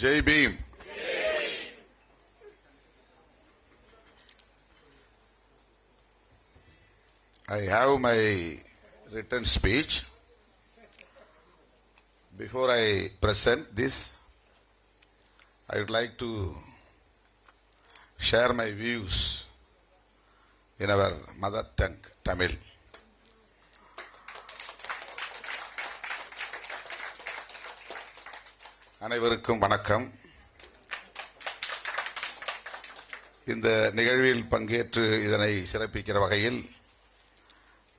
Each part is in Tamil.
Jai Bhim. I have my written speech. Before I present this, I would like to share my views in our mother tongue, Tamil. அனைவருக்கும் வணக்கம். இந்த நிகழ்வில் பங்கேற்று இதனை சிறப்பிக்கிற வகையில்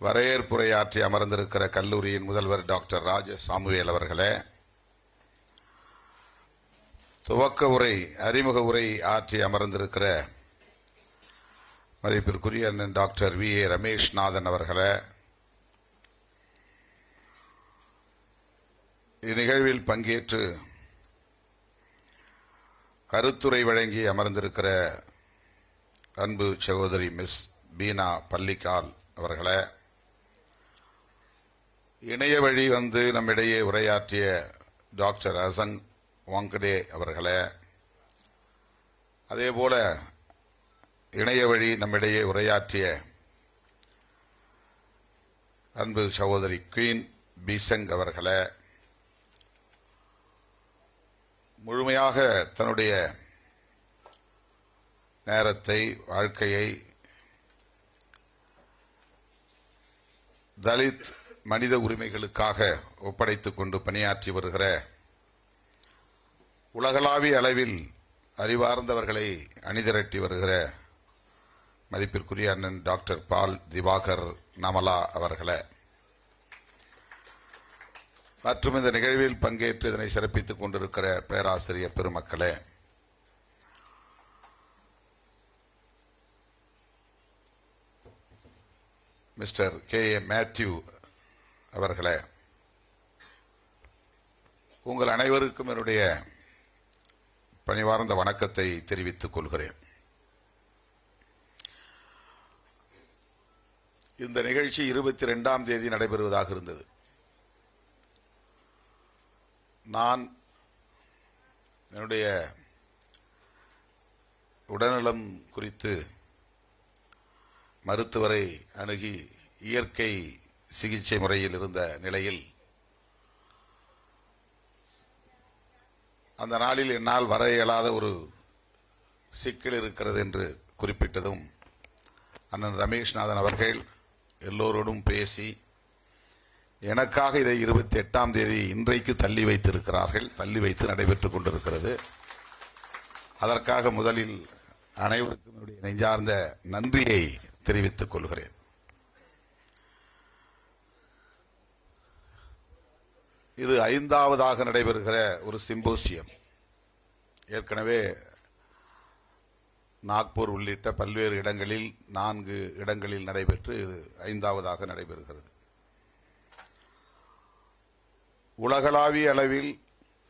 வரவேற்புரையாற்றி அமர்ந்திருக்கிற கல்லூரியின் முதல்வர் டாக்டர் ராஜ சாமுவேல் அவர்களே, துவக்க உரை அறிமுக உரை ஆற்றி அமர்ந்திருக்கிற மதிப்பிற்குரிய அண்ணன் டாக்டர் வி ஏ ரமேஷ்நாதன் அவர்களே, இந்நிகழ்வில் பங்கேற்று கருத்துரை வழங்கி அமர்ந்திருக்கிற அன்பு சகோதரி மிஸ் பீனா பள்ளிக்கால் அவர்களே, இணைய வழி வந்து நம்மிடையே உரையாற்றிய டாக்டர் அசங் வாங்கடே அவர்களே, அதேபோல இணைய வழி நம்மிடையே உரையாற்றிய அன்பு சகோதரி குயின் பீசங் அவர்களே, முழுமையாக தன்னுடைய நேரத்தை, வாழ்க்கையை தலித் மனித உரிமைகளுக்காக ஒப்படைத்துக் கொண்டு பணியாற்றி வருகிற உலகளாவிய அளவில் அறிவார்ந்தவர்களை அணிதிரட்டி வருகிற மதிப்பிற்குரிய அண்ணன் டாக்டர் பால் திவாகர் நமலா அவர்களே, மற்றும் இந்த நிகழ்வில் பங்கேற்று இதனை சிறப்பித்துக் கொண்டிருக்கிற பேராசிரியர் பெருமக்களே, மிஸ்டர் கே ஏ மேத்யூ அவர்களே, உங்கள் அனைவருக்கும் என்னுடைய பணிவார்ந்த வணக்கத்தை தெரிவித்துக் கொள்கிறேன். இந்த நிகழ்ச்சி 22ஆம் தேதி நடைபெறுவதாக இருந்தது. நான் என்னுடைய உடல்நலம் குறித்து மருத்துவரை அணுகி இயற்கை சிகிச்சை முறையில் இருந்த நிலையில் அந்த நாளில் என்னால் வர இயலாத ஒரு சிக்கல் இருக்கிறது என்று குறிப்பிட்டதும் அண்ணன் ரமேஷ்நாதன் அவர்கள் எல்லோரோடும் பேசி எனக்காக இதை 28ஆம் தேதி இன்றைக்கு தள்ளி வைத்திருக்கிறார்கள். தள்ளி வைத்து நடைபெற்றுக் கொண்டிருக்கிறது. அதற்காக முதலில் அனைவருக்கும் என்னுடைய நெஞ்சார்ந்த நன்றியை தெரிவித்துக் கொள்கிறேன். இது 5வதாக நடைபெறுகிற ஒரு சிம்போசியம். ஏற்கனவே நாக்பூர் உள்ளிட்ட பல்வேறு இடங்களில் 4 இடங்களில் நடைபெற்று இது 5வதாக நடைபெறுகிறது. உலகளாவிய அளவில்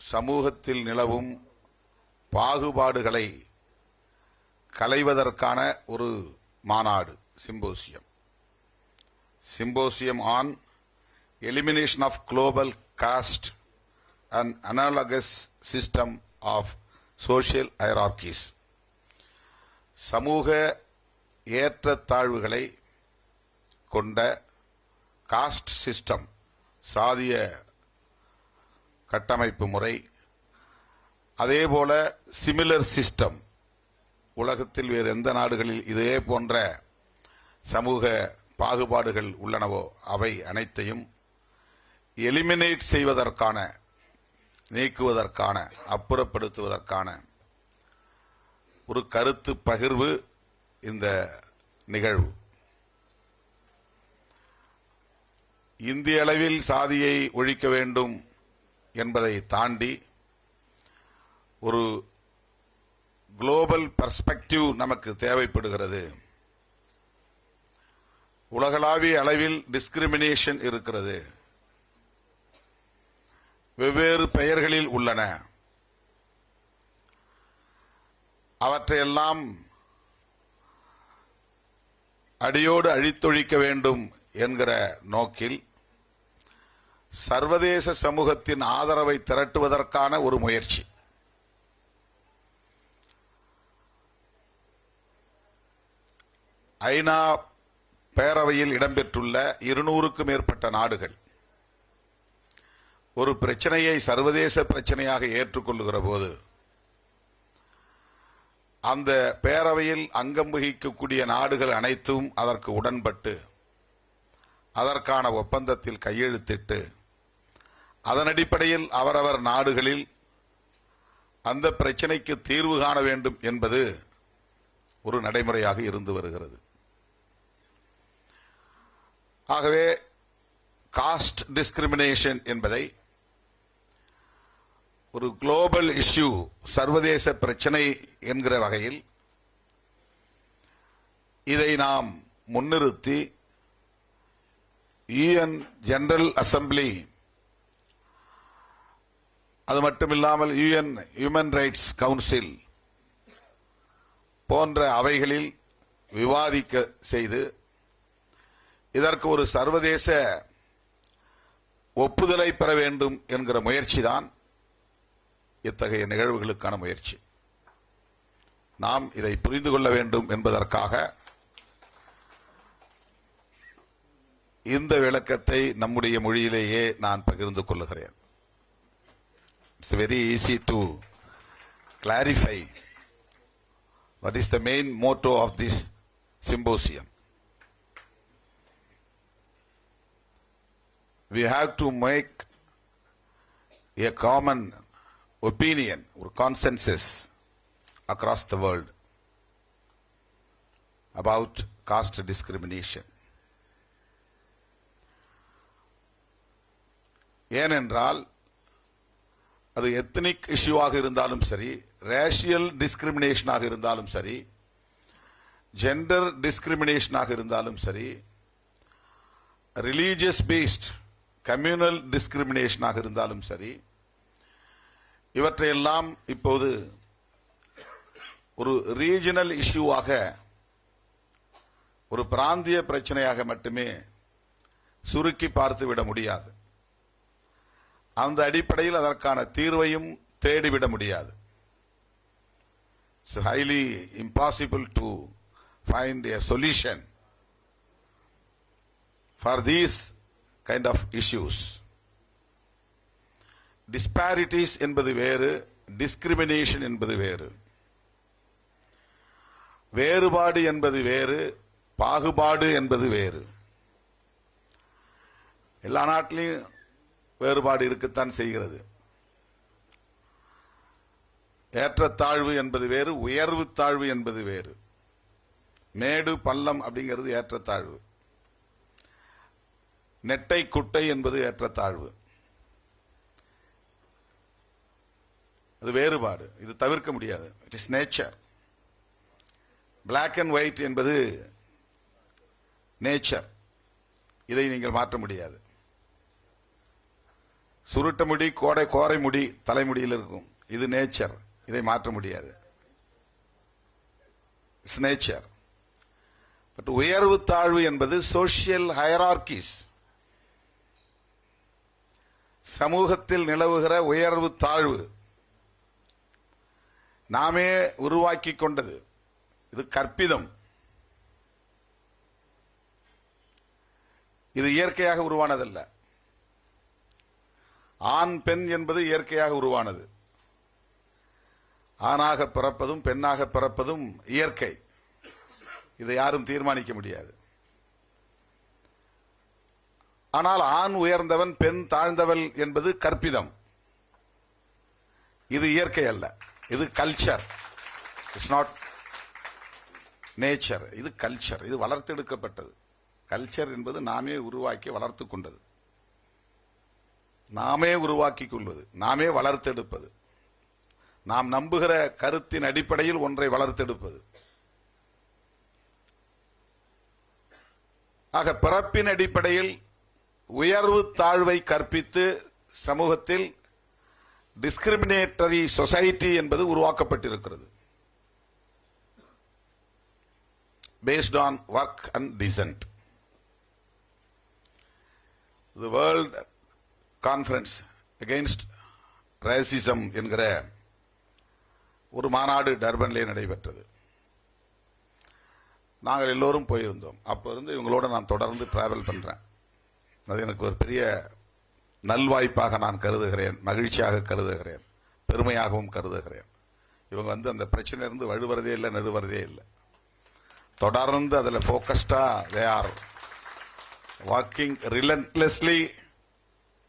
சமூகத்தில் நிலவும் பாகுபாடுகளை களைவதற்கான ஒரு மாநாடு, symposium. Symposium on elimination of global cost and அனாலகஸ் system of social ஹைரார்கீஸ். சமூக ஏற்றத்தாழ்வுகளை கொண்ட காஸ்ட் சிஸ்டம், சாதிய கட்டமைப்பு முறை, அதேபோல சிமிலர் சிஸ்டம், உலகத்தில் வேறு எந்த நாடுகளில் இதே போன்ற சமூக பாகுபாடுகள் உள்ளனவோ அவை அனைத்தையும் எலிமினேட் செய்வதற்கான, நீக்குவதற்கான, அப்புறப்படுத்துவதற்கான ஒரு கருத்து பகிர்வு இந்த நிகழ்வு. இந்திய அளவில் சாதியை ஒழிக்க வேண்டும் என்பதை தாண்டி ஒரு குளோபல் பெர்ஸ்பெக்டிவ் நமக்கு தேவைப்படுகிறது. உலகளாவிய அளவில் டிஸ்கிரிமினேஷன் இருக்கிறது, வெவ்வேறு பெயர்களில் உள்ளன. அவற்றையெல்லாம் அடியோடு அழித்தொழிக்க வேண்டும் என்கிற நோக்கில் சர்வதேச சமூகத்தின் ஆதரவை திரட்டுவதற்கான ஒரு முயற்சி. ஐநா பேரவையில் இடம்பெற்றுள்ள 200க்கும் மேற்பட்ட நாடுகள் ஒரு பிரச்சனையை சர்வதேச பிரச்சனையாக ஏற்றுக்கொள்ளுகிற போது அந்த பேரவையில் அங்கம் வகிக்கக்கூடிய நாடுகள் அனைத்தும் அதற்கு உடன்பட்டு அதற்கான ஒப்பந்தத்தில் கையெழுத்திட்டு அதன் அடிப்படையில் அவரவர் நாடுகளில் அந்த பிரச்சனைக்கு தீர்வு காண வேண்டும் என்பது ஒரு நடைமுறையாக இருந்து வருகிறது. ஆகவே காஸ்ட் டிஸ்கிரிமினேஷன் என்பதை ஒரு குளோபல் இஷ்யூ, சர்வதேச பிரச்சனை என்கிற வகையில் இதை நாம் முன்னிறுத்தி யுஎன் ஜெனரல் அசெம்பிளி, அது மட்டுமில்லாமல் யுஎன் ஹியூமன் ரைட்ஸ் கவுன்சில் போன்ற அவைகளில் விவாதிக்க செய்து இதற்கு ஒரு சர்வதேச ஒப்புதலை பெற வேண்டும் என்கிற முயற்சிதான் இத்தகைய நிகழ்வுகளுக்கான முயற்சி. நாம் இதை புரிந்து கொள்ள வேண்டும் என்பதற்காக இந்த விளக்கத்தை நம்முடைய மொழியிலேயே நான் பகிர்ந்து கொள்ளுகிறேன். It's very easy to clarify what is the main motto of this symposium. We have to make a common opinion or consensus across the world about caste discrimination. ஏனென்றால் அது எத்னிக் இஷ்யூவாக இருந்தாலும் சரி, ரேஷியல் டிஸ்கிரிமினேஷனாக இருந்தாலும் சரி, ஜெண்டர் டிஸ்கிரிமினேஷனாக இருந்தாலும் சரி, ரிலீஜியஸ் பேஸ்ட் கம்யூனல் டிஸ்கிரிமினேஷனாக இருந்தாலும் சரி, இவற்றையெல்லாம் இப்போது ஒரு ரீஜனல் இஷ்யூவாக, ஒரு பிராந்திய பிரச்சனையாக மட்டுமே சுருக்கி பார்த்துவிட முடியாது. அந்த அடிப்படையில் அதற்கான தீர்வையும் தேடிவிட முடியாது. It's highly impossible to find a solution for these kind of issues. Disparities என்பது வேறு, discrimination என்பது வேறு. வேறுபாடு என்பது வேறு, பாகுபாடு என்பது வேறு. எல்லா நாட்டிலையும் வேறுபாடு இருக்கத்தான் செய்கிறது. ஏற்றத்தாழ்வு என்பது வேறு, உயர்வு தாழ்வு என்பது வேறு. மேடு பள்ளம் அப்படிங்கிறது ஏற்றத்தாழ்வு, நெட்டை குட்டை என்பது ஏற்றத்தாழ்வு. அது வேறுபாடு, இது தவிர்க்க முடியாது. It is nature. Black and white என்பது நேச்சர், இதை நீங்கள் மாற்ற முடியாது. சுருட்ட முடி, கோரை முடி தலைமுடியில் இருக்கும், இது நேச்சர், இதை மாற்ற முடியாது. It's nature. பட் உயர்வு தாழ்வு என்பது சோசியல் ஹைரார்கிஸ், சமூகத்தில் நிலவுகிற உயர்வு தாழ்வு நாமே உருவாக்கி கொண்டது. இது கற்பிதம், இது இயற்கையாக உருவானதல்ல. ஆண் பெண் என்பது இயற்கையாக உருவானது. ஆணாக பிறப்பதும் பெண்ணாக பிறப்பதும் இயற்கை, இதை யாரும் தீர்மானிக்க முடியாது. ஆனால் ஆண் உயர்ந்தவன் பெண் தாழ்ந்தவள் என்பது கற்பிதம், இது இயற்கை அல்ல, இது கல்ச்சர். இட்ஸ் நாட் நேச்சர், இது கல்ச்சர், இது வளர்த்தெடுக்கப்பட்டது. கல்ச்சர் என்பது நாமே உருவாக்கி வளர்த்து கொண்டது, நாமே உருவாக்கி கொள்வது, நாமே வளர்த்தெடுப்பது, நாம் நம்புகிற கருத்தின் அடிப்படையில் ஒன்றை வளர்த்தெடுப்பது. ஆக பிறப்பின் அடிப்படையில் உயர்வு தாழ்வை கற்பித்து சமூகத்தில் டிஸ்கிரிமினேட்டரி சொசைட்டி என்பது உருவாக்கப்பட்டிருக்கிறது. based on work and descent. The World Conference Against Racism என்கிற ஒரு மாநாடு டர்பனிலே நடைபெற்றது. நாங்கள் எல்லோரும் போயிருந்தோம். அப்போ இருந்து இவங்களோட நான் தொடர்ந்து டிராவல் பண்றேன். அது எனக்கு ஒரு பெரிய நல்வாய்ப்பாக நான் கருதுகிறேன், மகிழ்ச்சியாக கருதுகிறேன், பெருமையாகவும் கருதுகிறேன். இவங்க அந்த பிரச்சனையிலிருந்து வழுவறதே இல்லை, நடுவறதே இல்லை. தொடர்ந்து அதில் ஃபோக்கஸ்டா தே ஆர் வாக்கிங் ரிலன்ட்லெஸ்லி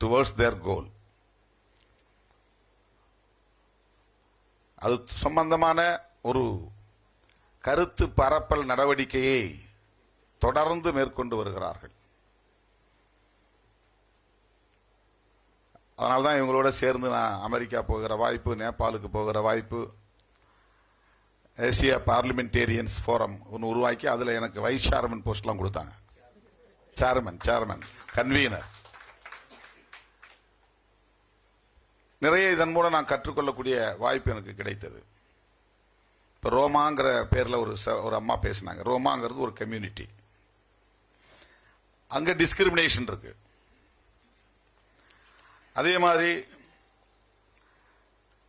டுவர்ட்ஸ் தேர் கோல். அது சம்பந்தமான ஒரு கருத்து பரப்பல் நடவடிக்கையை தொடர்ந்து மேற்கொண்டு வருகிறார்கள். அதனால்தான் இவங்களோட சேர்ந்து நான் அமெரிக்கா போகிற வாய்ப்பு, நேபாளுக்கு போகிற வாய்ப்பு, ஏசியா பார்லிமெண்டேரியன்ஸ் போரம் ஒன்று உருவாக்கி அதில் எனக்கு வைஸ் சேர்மன் போஸ்ட்லாம் கொடுத்தாங்க. Chairman convener. நிறைய இதன் மூலம் நான் கற்றுக்கொள்ளக்கூடிய வாய்ப்பு எனக்கு கிடைத்தது. இப்ப ரோமாங்கிற பேர்ல ஒரு அம்மா பேசினாங்க. ரோமாங்கிறது ஒரு கம்யூனிட்டி. அங்க டிஸ்கிரிமினேஷன் இருக்கு. அதே மாதிரி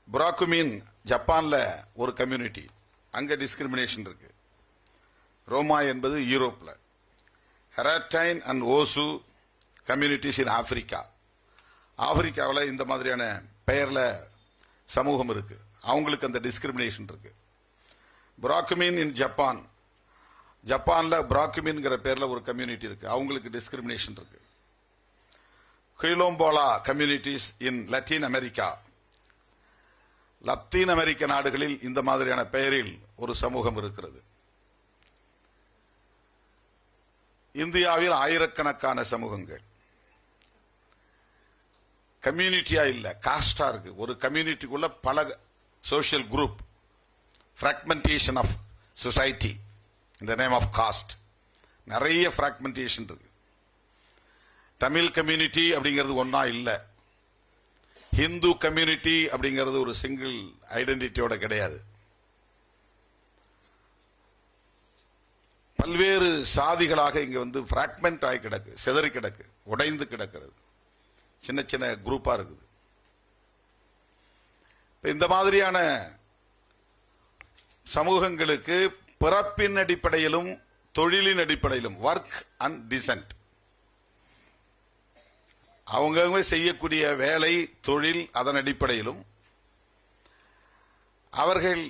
புராக்குமின் ஜப்பான்ல ஒரு கம்யூனிட்டி, அங்க டிஸ்கிரிமினேஷன் இருக்கு. ரோமா என்பது யூரோப்ல. ஹெராட்டைன் and hose communities in Africa. ஆப்பிரிக்காவில் இந்த மாதிரியான பெயர்ல சமூகம் இருக்கு. அவங்களுக்கு அந்த டிஸ்கிரிமினேஷன் இருக்கு. புராக்குமின் இன் ஜப்பான், ஜப்பான்ல புராக்குமின்ங்கிற பேர்ல ஒரு கம்யூனிட்டி இருக்கு. அவங்களுக்கு டிஸ்கிரிமினேஷன் இருக்கு. குயிலோம்போலா கம்யூனிட்டிஸ் இன் லத்தீன் அமெரிக்கா, லத்தீன் அமெரிக்க நாடுகளில் இந்த மாதிரியான பெயரில் ஒரு சமூகம் இருக்கிறது. இந்தியாவில் ஆயிரக்கணக்கான சமூகங்கள். கம்யூனிட்டியா இல்ல, காஸ்டா இருக்கு. ஒரு கம்யூனிட்டிக்குள்ள பல social group, fragmentation of society in the name of caste. நிறைய பிராக்மெண்டேஷன் இருக்கு. தமிழ் கம்யூனிட்டி அப்படிங்கிறது ஒன்னா இல்ல. ஹிந்து கம்யூனிட்டி அப்படிங்கிறது ஒரு சிங்கிள் ஐடென்டிட்டியோட கிடையாது. பல்வேறு சாதிகளாக இங்க பிராக்மெண்ட் ஆகி கிடக்கு, சிதறி கிடக்கு, உடைந்து கிடக்கிறது. சின்ன சின்ன குரூப்பா இருக்குது. இந்த மாதிரியான சமூகங்களுக்கு பிறப்பின் அடிப்படையிலும் தொழிலின் அடிப்படையிலும், ஒர்க் அண்ட் டிசென்ட், அவங்க செய்யக்கூடிய வேலை, தொழில், அதன் அடிப்படையிலும் அவர்கள்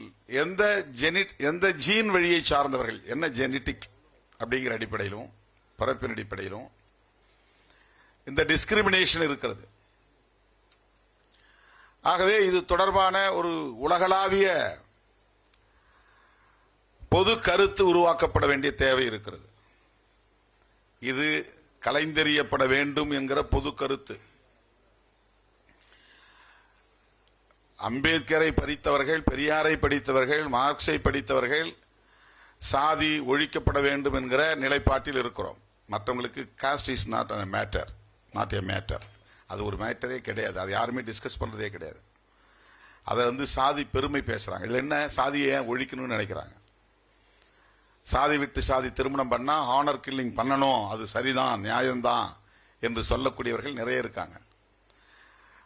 எந்த ஜீன் வழியை சார்ந்தவர்கள், என்ன ஜெனட்டிக் அப்படிங்கிற அடிப்படையிலும், பிறப்பின் அடிப்படையிலும் இந்த டிஸ்கிரிமினேஷன் இருக்கிறது. ஆகவே இது தொடர்பான ஒரு உலகளாவிய பொது கருத்து உருவாக்கப்பட வேண்டிய தேவை இருக்கிறது. இது கலைந்தெறியப்பட வேண்டும் என்கிற பொது கருத்து. அம்பேத்கரை படித்தவர்கள், பெரியாரை படித்தவர்கள், மார்க்ஸை படித்தவர்கள் சாதி ஒழிக்கப்பட வேண்டும் என்கிற நிலைப்பாட்டில் இருக்கிறோம். மற்றவங்களுக்கு cost is not a matter, not a matter. அது ஒரு மேட்டரே கிடையாது. அது யாருமே டிஸ்கஸ் பண்றதே கிடையாது. அதை சாதி பெருமை பேசுறாங்க. இதுல என்ன, சாதியை ஏன் ஒழிக்கணும்னு நினைக்கிறாங்க. சாதி விட்டு சாதி திருமணம் பண்ணா ஹானர் கில்லிங் பண்ணணும், அது சரிதான், நியாயம்தான் என்று சொல்லக்கூடியவர்கள் நிறைய இருக்காங்க.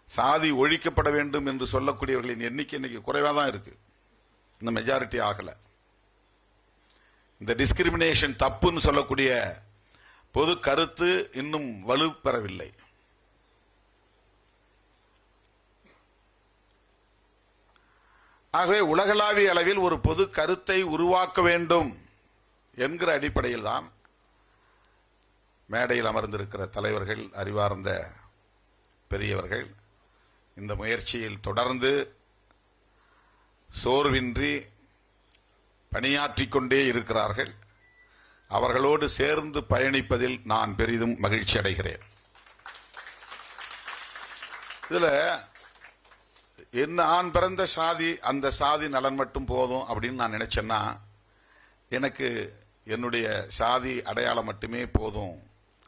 சாதி ஒழிக்கப்பட வேண்டும் என்று சொல்லக்கூடியவர்களின் எண்ணிக்கை இன்னைக்கு குறைவா தான் இருக்கு. இந்த மெஜாரிட்டி ஆகல. இந்த டிஸ்கிரிமினேஷன் தப்புன்னு சொல்லக்கூடிய பொது கருத்து இன்னும் வலுப்பெறவில்லை. ஆகவே உலகளாவிய அளவில் ஒரு பொது கருத்தை உருவாக்க வேண்டும் என்கிற அடிப்படையில் தான் மேடையில் அமர்ந்திருக்கிற தலைவர்கள், அறிவார்ந்த பெரியவர்கள் இந்த முயற்சியில் தொடர்ந்து சோர்வின்றி பணியாற்றிக் கொண்டே இருக்கிறார்கள். அவர்களோடு சேர்ந்து பயணிப்பதில் நான் பெரிதும் மகிழ்ச்சி அடைகிறேன். இதுல நான் பிறந்த சாதி, அந்த சாதி நலன் மட்டும் போதும் அப்படின்னு நான் நினைச்சேன்னா, எனக்கு என்னுடைய சாதி அடையாளம் மட்டுமே போதும்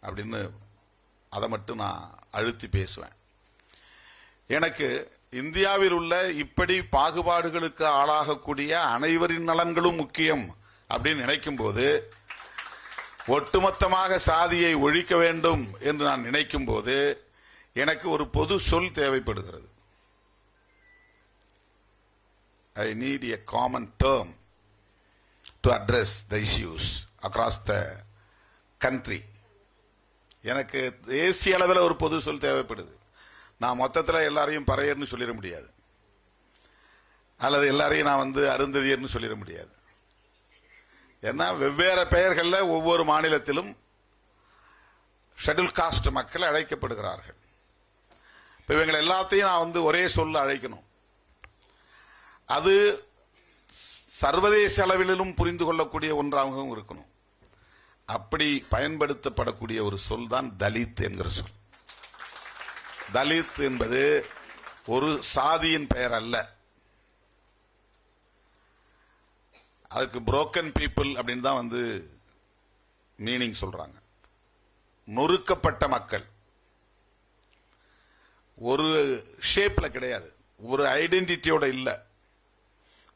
அப்படின்னு அதை மட்டும் நான் அழுத்தி பேசுவேன். எனக்கு இந்தியாவில் உள்ள இப்படி பாகுபாடுகளுக்கு ஆளாகக்கூடிய அனைவரின் நலன்களும் முக்கியம் அப்படின்னு நினைக்கும் போது, ஒட்டுமொத்தமாக சாதியை ஒழிக்க வேண்டும் என்று நான் நினைக்கும் போது எனக்கு ஒரு பொது சொல் தேவைப்படுகிறது. I need a common term to address the issues across the country. எனக்கு தேசிய அளவில் ஒரு பொது சொல் தேவைப்படுது. நான் மொத்தத்தில் எல்லாரையும் பறையர்னு சொல்லிட முடியாது, அல்லது எல்லாரையும் நான் அருந்ததியர்னு சொல்லிட முடியாது. ஏன்னா வெவ்வேறு பெயர்கள்ல ஒவ்வொரு மாநிலத்திலும் ஷெட்யூல் காஸ்ட் மக்கள் அழைக்கப்படுகிறார்கள். இப்ப இவங்க எல்லாத்தையும் நான் ஒரே சொல்ல அழைக்கணும். அது சர்வதேச அளவிலும் புரிந்து கொள்ளக்கூடிய ஒன்றாகவும் இருக்கணும். அப்படி பயன்படுத்தப்படக்கூடிய ஒரு சொல் தான் தலித் என்கிற சொல். தலித் என்பது ஒரு சாதியின் பெயர் அல்ல. அதுக்கு புரோக்கன் பீப்புள் அப்படின்னு தான் மீனிங் சொல்றாங்க. நொறுக்கப்பட்ட மக்கள். ஒரு ஷேப்ல கிடையாது, ஒரு ஐடென்டிட்டியோட இல்ல,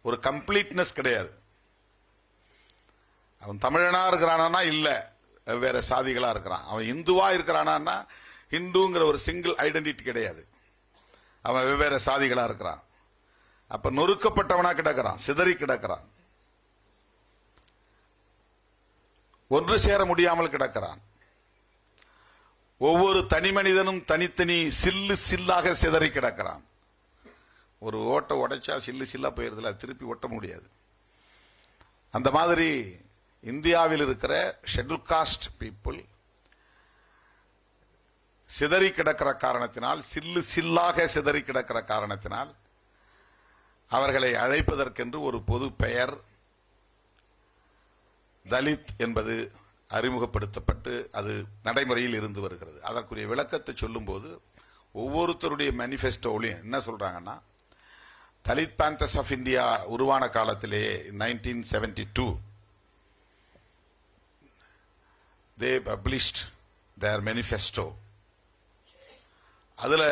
ஒரு கம்ப்ளீட்னஸ் கிடையாது. அவன் தமிழனா இருக்கிறானா இல்ல, வேற சாதிகளா இருக்கிறான். அவன் இந்துவா இருக்கிறானா இந்துங்கிற ஒரு சிங்கிள் ஐடென்டிட்டி கிடையாது. அவன் வெவ்வேறு சாதிகளா இருக்கிறான். அப்ப நொறுக்கப்பட்டவனா கிடக்கிறான், சிதறி கிடக்கிறான், ஒன்று சேர முடியாமல் கிடக்கிறான். ஒவ்வொரு தனி மனிதனும் தனித்தனி சில்லு சில்லாக சிதறி கிடக்கிறான். ஒரு ஓட்டை உடைச்சா சில்லு சில்லா போயிருதுல, திருப்பி ஒட்ட முடியாது. அந்த மாதிரி இந்தியாவில் இருக்கிற ஷெட்யூல் காஸ்ட் பீப்புள் சிதறி கிடக்கிற காரணத்தினால், சில்லு சில்லாக சிதறி கிடக்கிற காரணத்தினால் அவர்களை அழைப்பதற்கென்று ஒரு பொது பெயர் தலித் என்பது அறிமுகப்படுத்தப்பட்டு அது நடைமுறையில் இருந்து வருகிறது. அதற்குரிய விளக்கத்தை சொல்லும் போது ஒவ்வொருத்தருடைய மேனிபெஸ்டோலையும் என்ன சொல்றாங்கன்னா, தலித் பேந்தர்ஸ் ஆஃப் இந்தியா உருவான காலத்திலே 1972 they published their manifesto. அதுல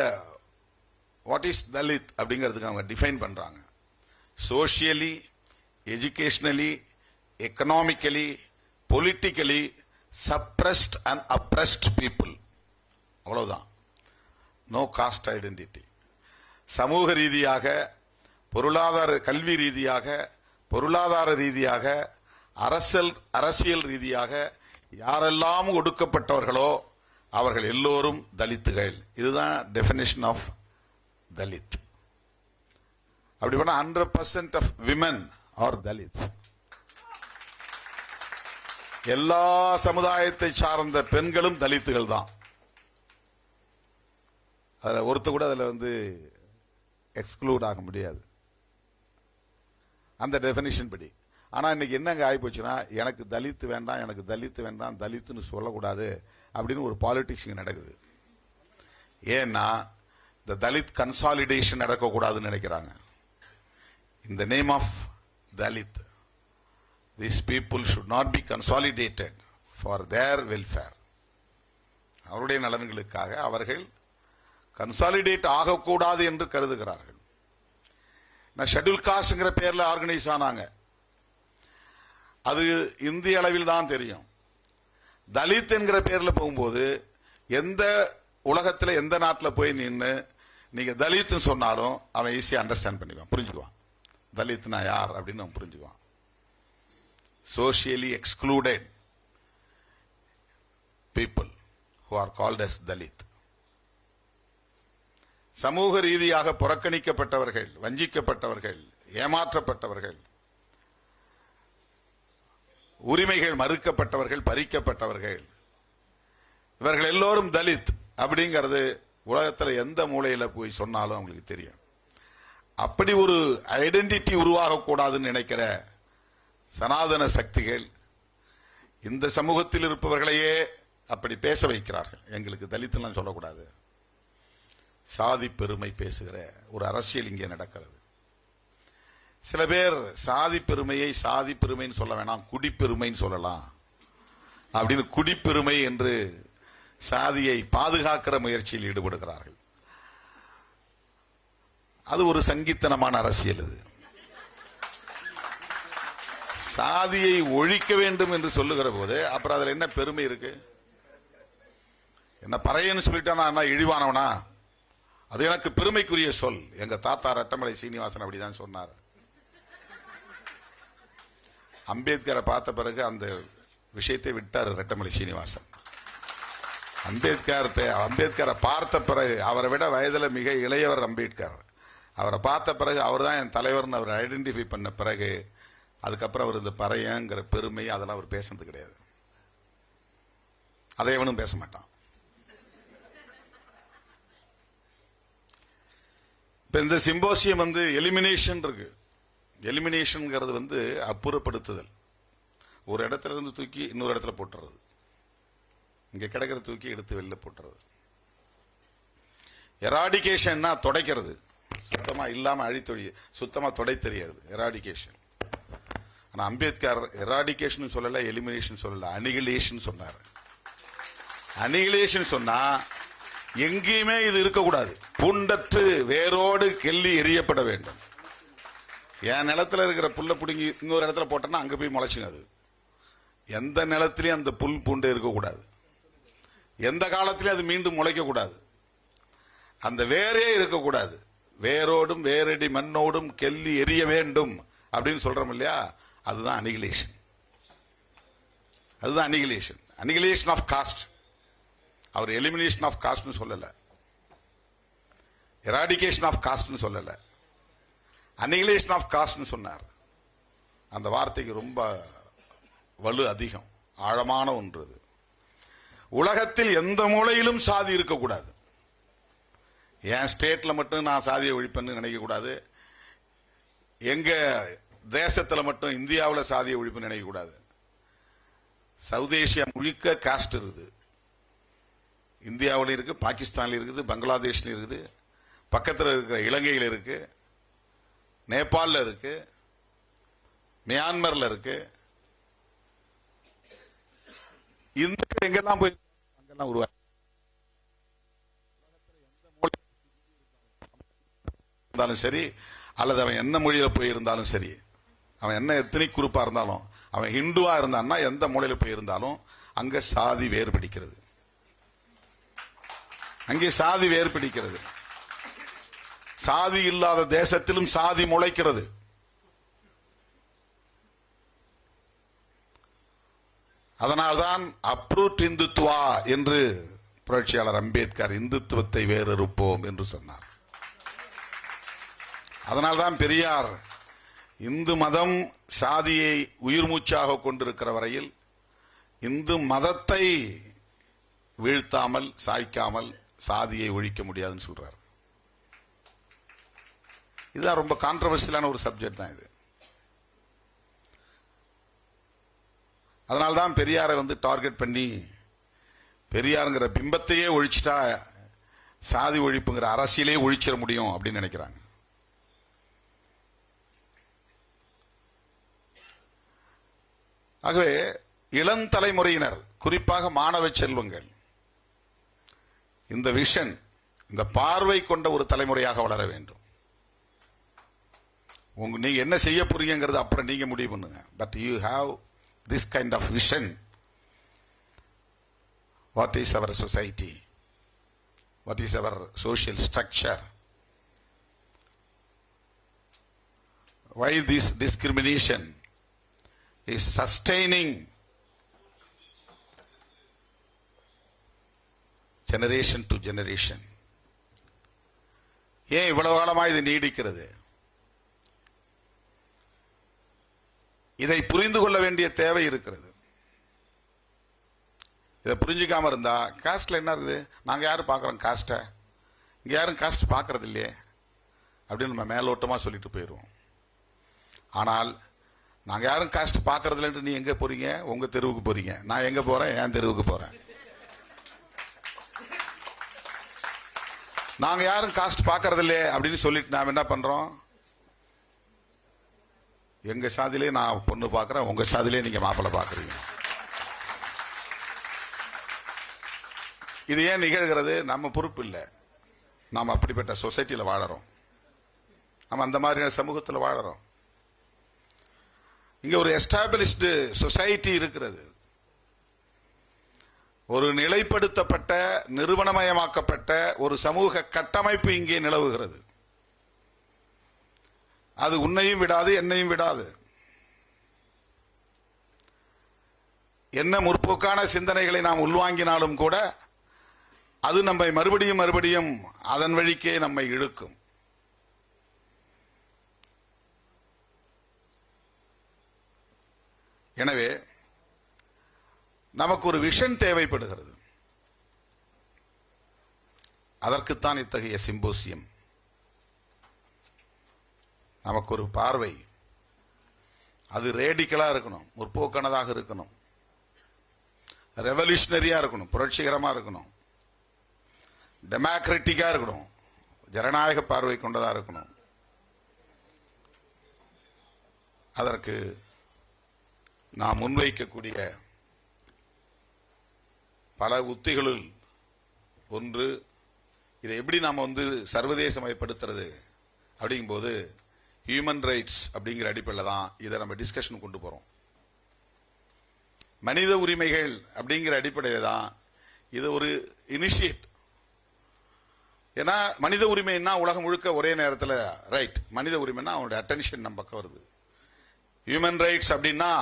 வாட் இஸ் தலித் அப்படிங்கிறதுக்கு அவங்க டிஃபைன் பண்றாங்க. Socially, educationally, economically, politically suppressed and oppressed people. அவ்வளவுதான். No cost identity. சமூக ரீதியாக, பொருளாதார கல்வி ரீதியாக, பொருளாதார ரீதியாக, அரசியல் ரீதியாக யாரெல்லாம் ஒடுக்கப்பட்டவர்களோ அவர்கள் எல்லோரும் தலித்துகள். இதுதான் டெபினிஷன் ஆஃப் தலித். அப்படி பண்ணா 100% ஆஃப் விமன் ஆர் தலித். எல்லா சமுதாயத்தை சார்ந்த பெண்களும் தலித்துகள் தான். அதுல ஒருத்த கூட அதுல எக்ஸ்க்ளூட் ஆக முடியாது அந்த டெபினிஷன் படி. ஆனா இன்னைக்கு என்னங்க ஆகி போச்சுன்னா, எனக்கு தலித் வேண்டாம், எனக்கு தலித் வேண்டாம், தலித்துன்னு சொல்லக்கூடாது அப்படின்னு ஒரு பாலிடிக்ஸ் இங்க நடக்குது. ஏன்னா இந்த தலித் கன்சாலிடேஷன் நடக்கக்கூடாதுன்னு நினைக்கிறாங்க. In the name of Dalit, these people should not be consolidated for their welfare. அவருடைய நலன்களுக்காக அவர்கள் கன்சாலிடேட் ஆகக்கூடாது என்று கருதுகிறார்கள். நான் ஷெட்யூல் காஸ்ட்ங்கிற பேர்ல ஆர்கனைஸ் ஆனாங்க. அது இந்திய அளவில் தான் தெரியும். தலித் என்கிற பேர்ல போகும்போது எந்த உலகத்தில் எந்த நாட்டில் போய் நின்று நீங்க தலித் சொன்னாலும் அவன் ஈஸியா அண்டர்ஸ்டாண்ட் பண்ணிக்குவான், புரிஞ்சுக்குவான். தலித்னா யார் அப்படின்னு அவன் புரிஞ்சுக்குவான். Socially excluded people who are called as Dalit. சமூக ரீதியாக புறக்கணிக்கப்பட்டவர்கள், வஞ்சிக்கப்பட்டவர்கள், ஏமாற்றப்பட்டவர்கள், உரிமைகள் மறுக்கப்பட்டவர்கள், பறிக்கப்பட்டவர்கள், இவர்கள் எல்லோரும் தலித் அப்படிங்கிறது உலகத்தில் எந்த மூலையில போய் சொன்னாலும் அவங்களுக்கு தெரியும். அப்படி ஒரு ஐடென்டிட்டி உருவாகக்கூடாதுன்னு நினைக்கிற சனாதன சக்திகள் இந்த சமூகத்தில் இருப்பவர்களையே அப்படி பேச வைக்கிறார்கள். எங்களுக்கு தலித்லாம் சொல்லக்கூடாது, சாதி பெருமை பேசுகிற ஒரு அரசியல் இங்கே நடக்கிறது. சில பேர் சாதி பெருமையை சாதி பெருமைன்னு சொல்ல வேணாம், குடிப்பெருமைன்னு சொல்லலாம் அப்படின்னு குடிப்பெருமை என்று சாதியை பாதுகாக்கிற முயற்சியில் ஈடுபடுகிறார்கள். அது ஒரு சங்கித்தனமான அரசியல். இது சாதியை ஒழிக்க வேண்டும் என்று சொல்லுகிற போது அப்புறம் அதுல என்ன பெருமை இருக்கு? என்ன பறையன்னு சொல்லிட்டானா என்ன இழிவானவனா? அது எனக்கு பெருமைக்குரிய சொல். எங்க தாத்தா ரட்டமலை சீனிவாசன் அப்படிதான் சொன்னார். அம்பேத்கரை பார்த்த பிறகு அந்த விஷயத்தை விட்டார் ரெட்டமலை சீனிவாசன். அம்பேத்கரை பார்த்த பிறகு, அவரை விட வயதில் மிக இளையவர் அம்பேத்கர், அவரை பார்த்த பிறகு அவர் தான் என் தலைவர்னு அவர் ஐடென்டிஃபை பண்ண பிறகு அதுக்கப்புறம் அவர் இந்த பறையங்கிற பெருமை அதெல்லாம் அவர் பேசுறது கிடையாது. அதை எவனும் பேச மாட்டான். இப்ப இந்த சிம்போசியம் எலிமினேஷன் இருக்கு. எலிமினேஷன்ங்கிறது அப்புறப்படுத்துதல். ஒரு இடத்துல இருந்து தூக்கி இன்னொரு இடத்துல போட்டுறது, இங்க கிடைக்கிற தூக்கி எடுத்து வெளில போட்டுறது. எராடிகேஷன்னா தொடைக்கிறது, சுத்தமா இல்லாம அழித்தொழிய, சுத்தமா தொடை தெரியாது எராடிகேஷன். ஆனா அம்பேத்கர் எராடிகேஷன் சொல்லல, எலிமினேஷன் சொல்லல, அனிகிலேஷன் சொன்னார். அனிகிலேஷன் சொன்னா எங்கேயுமே இது இருக்கக்கூடாது, புண்டற்று வேரோடு கெல்லி எரியப்பட வேண்டும். என் நிலத்துல இருக்கிற புல்ல பிடுங்கி இன்னொரு இடத்துல போட்டோம்னா அங்க போய் முளைச்சுங்க. அது எந்த நிலத்திலையும் அந்த புல் பூண்டு இருக்கக்கூடாது, எந்த காலத்திலையும் அது மீண்டும் முளைக்க கூடாது, அந்த வேரே இருக்கக்கூடாது. வேரோடும் வேரடி மண்ணோடும் கெல்லி எரிய வேண்டும் அப்படின்னு சொல்றோம் இல்லையா, அதுதான் அனிகிலேஷன். அதுதான் அனிகிலேஷன். Annihilation of caste. அவர் எலிமினேஷன் ஆஃப் காஸ்ட் சொல்லல, எராடிகேஷன் ஆஃப் காஸ்ட் சொல்லல, அனிகிலேஷன் ஆஃப் காஸ்ட் சொன்னார். அந்த வார்த்தைக்கு ரொம்ப வலு அதிகம், ஆழமான ஒன்று. உலகத்தில் எந்த மூலையிலும் சாதி இருக்கக்கூடாது. என் ஸ்டேட்ல மட்டும் நான் சாதியை ஒழிப்பேன்னு நினைக்க கூடாது, எங்க தேசத்துல மட்டும் இந்தியாவில் சாதியை ஒழிப்புன்னு நினைக்க கூடாது. சவுத் ஏசியா முழுக்க காஸ்ட் இருக்குது. இந்தியாவிலும் இருக்கு, பாகிஸ்தான்ல இருக்குது, பங்களாதேஷ்ல இருக்குது, பக்கத்தில் இருக்கிற இலங்கையில் இருக்கு, நேபாளில் இருக்கு, மியான்மர்ல இருக்கு. இந்துக்கள் எங்கெல்லாம் போய் அங்கெல்லாம் உருவாங்க. இருந்தாலும் சரி, அல்லது அவன் என்ன மொழியில போயிருந்தாலும் சரி, அவன் என்ன எத்தனிக் குரூப்பா இருந்தாலும், அவன் ஹிந்துவா இருந்தான்னா எந்த மூலையில போயிருந்தாலும் அங்க சாதி வேறுபிடிக்கிறது. அங்கே சாதி வேறுபிடிக்கிறது. சாதி இல்லாத தேசத்திலும் சாதி முளைக்கிறது. அதனால்தான் அப்ரூட் இந்துத்துவா என்று புரட்சியாளர் அம்பேத்கர் இந்துத்துவத்தை வேறறுப்போம் என்று சொன்னார். அதனால்தான் பெரியார் இந்து மதம் சாதியை உயிர் மூச்சாக கொண்டிருக்கிற வரையில் இந்து மதத்தை வீழ்த்தாமல் சாய்க்காமல் சாதியை ஒழிக்க முடியாதுன்னு சொல்றார். இதுதான் ரொம்ப கான்ட்ரவர்சியலான ஒரு சப்ஜெக்ட் தான் இது. அதனால்தான் பெரியாரை டார்கெட் பண்ணி பெரியாருங்கிற பிம்பத்தையே ஒழிச்சிட்டா சாதி ஒழிப்புங்கிற அரசியலே ஒழிச்சிட முடியும் அப்படின்னு நினைக்கிறாங்க. ஆகவே இளம் தலைமுறையினர், குறிப்பாக மாணவ செல்வங்கள், இந்த விஷன், இந்த பார்வை கொண்ட ஒரு தலைமுறையாக வளர வேண்டும். நீங்க என்ன செய்ய போறீங்கிறது அப்புறம் நீங்க முடிவு பண்ணுங்க. But you have this kind of vision. What is our society? What is our social structure? Why this discrimination is sustaining generation to generation? ஏன் இவ்வளவு காலமா இது நீடிக்கிறது? இதை புரிந்து கொள்ள வேண்டிய தேவை இருக்கிறது. இதை புரிஞ்சுக்காம இருந்தா காஸ்ட்ல என்ன இருக்குது, நாங்க யாரும் பாக்குறோம் காஸ்ட, இங்க யாரும் காஸ்ட் பாக்குறது இல்லையே அப்படின்னு நம்ம மேலோட்டமா சொல்லிட்டு போயிடுவோம். ஆனால் நாங்க யாரும் காஸ்ட் பாக்குறது இல்லைன்னு நீ எங்க போறீங்க? உங்க தெருவுக்கு போறீங்க. நான் எங்க போறேன்? என் தெருவுக்கு போறேன். நாங்க யாரும் காஸ்ட் பாக்குறது இல்லையே அப்படின்னு சொல்லிட்டு நாம என்ன பண்றோம்? எங்க சாதியிலே நான் பொண்ணு பாக்குறேன், உங்க சாதியிலே நீங்க மாப்பிள்ளை பாக்குறீங்க. இது ஏன் நிகழ்கிறது? நம்ம பொறுப்பு இல்லை. நாம் அப்படிப்பட்ட சொசைட்டியில் வாழறோம், நம்ம அந்த மாதிரியான சமூகத்தில் வாழறோம். இங்க ஒரு எஸ்டாபிளிஷ்டு சொசைட்டி இருக்கிறது, ஒரு நிலைப்படுத்தப்பட்ட நிறுவனமயமாக்கப்பட்ட ஒரு சமூக கட்டமைப்பு இங்கே நிலவுகிறது. அது உன்னையும் விடாது, என்னையும் விடாது. என்ன முற்போக்கான சிந்தனைகளை நாம் உள்வாங்கினாலும் கூட அது நம்மை மறுபடியும் மறுபடியும் அதன் வழிக்கே நம்மை இழுக்கும். எனவே நமக்கு ஒரு விஷன் தேவைப்படுகிறது. அதற்குத்தான் இத்தகைய சிம்போசியம். நமக்கு ஒரு பார்வை, அது ரேடிக்கலா இருக்கணும், முற்போக்கானதாக இருக்கணும், ரெவல்யூஷனரியா இருக்கணும், புரட்சிகரமா இருக்கணும், டெமோக்ராட்டிக்கா இருக்கணும், ஜனநாயக பார்வை கொண்டதா இருக்கணும். அதற்கு நாம் முன்வைக்கக்கூடிய பல உத்திகளுள் ஒன்று, இதை எப்படி நாம சர்வதேசமயப்படுத்துறது அப்படிங்கும்போது ஹியூமன் ரைட்ஸ் அப்படிங்கிற அடிப்படையில் தான் இதை நம்ம டிஸ்கஷன் கொண்டு போறோம். மனித உரிமைகள் அப்படிங்கிற அடிப்படையில் தான் இது ஒரு இனிஷியேட். ஏன்னா மனித உரிமைன்னா உலகம் முழுக்க ஒரே நேரத்தில் ரைட், மனித உரிமைன்னா அவனுடைய அட்டென்ஷன் நம்ம பக்கம் வருது. ஹியூமன் ரைட்ஸ் அப்படின்னா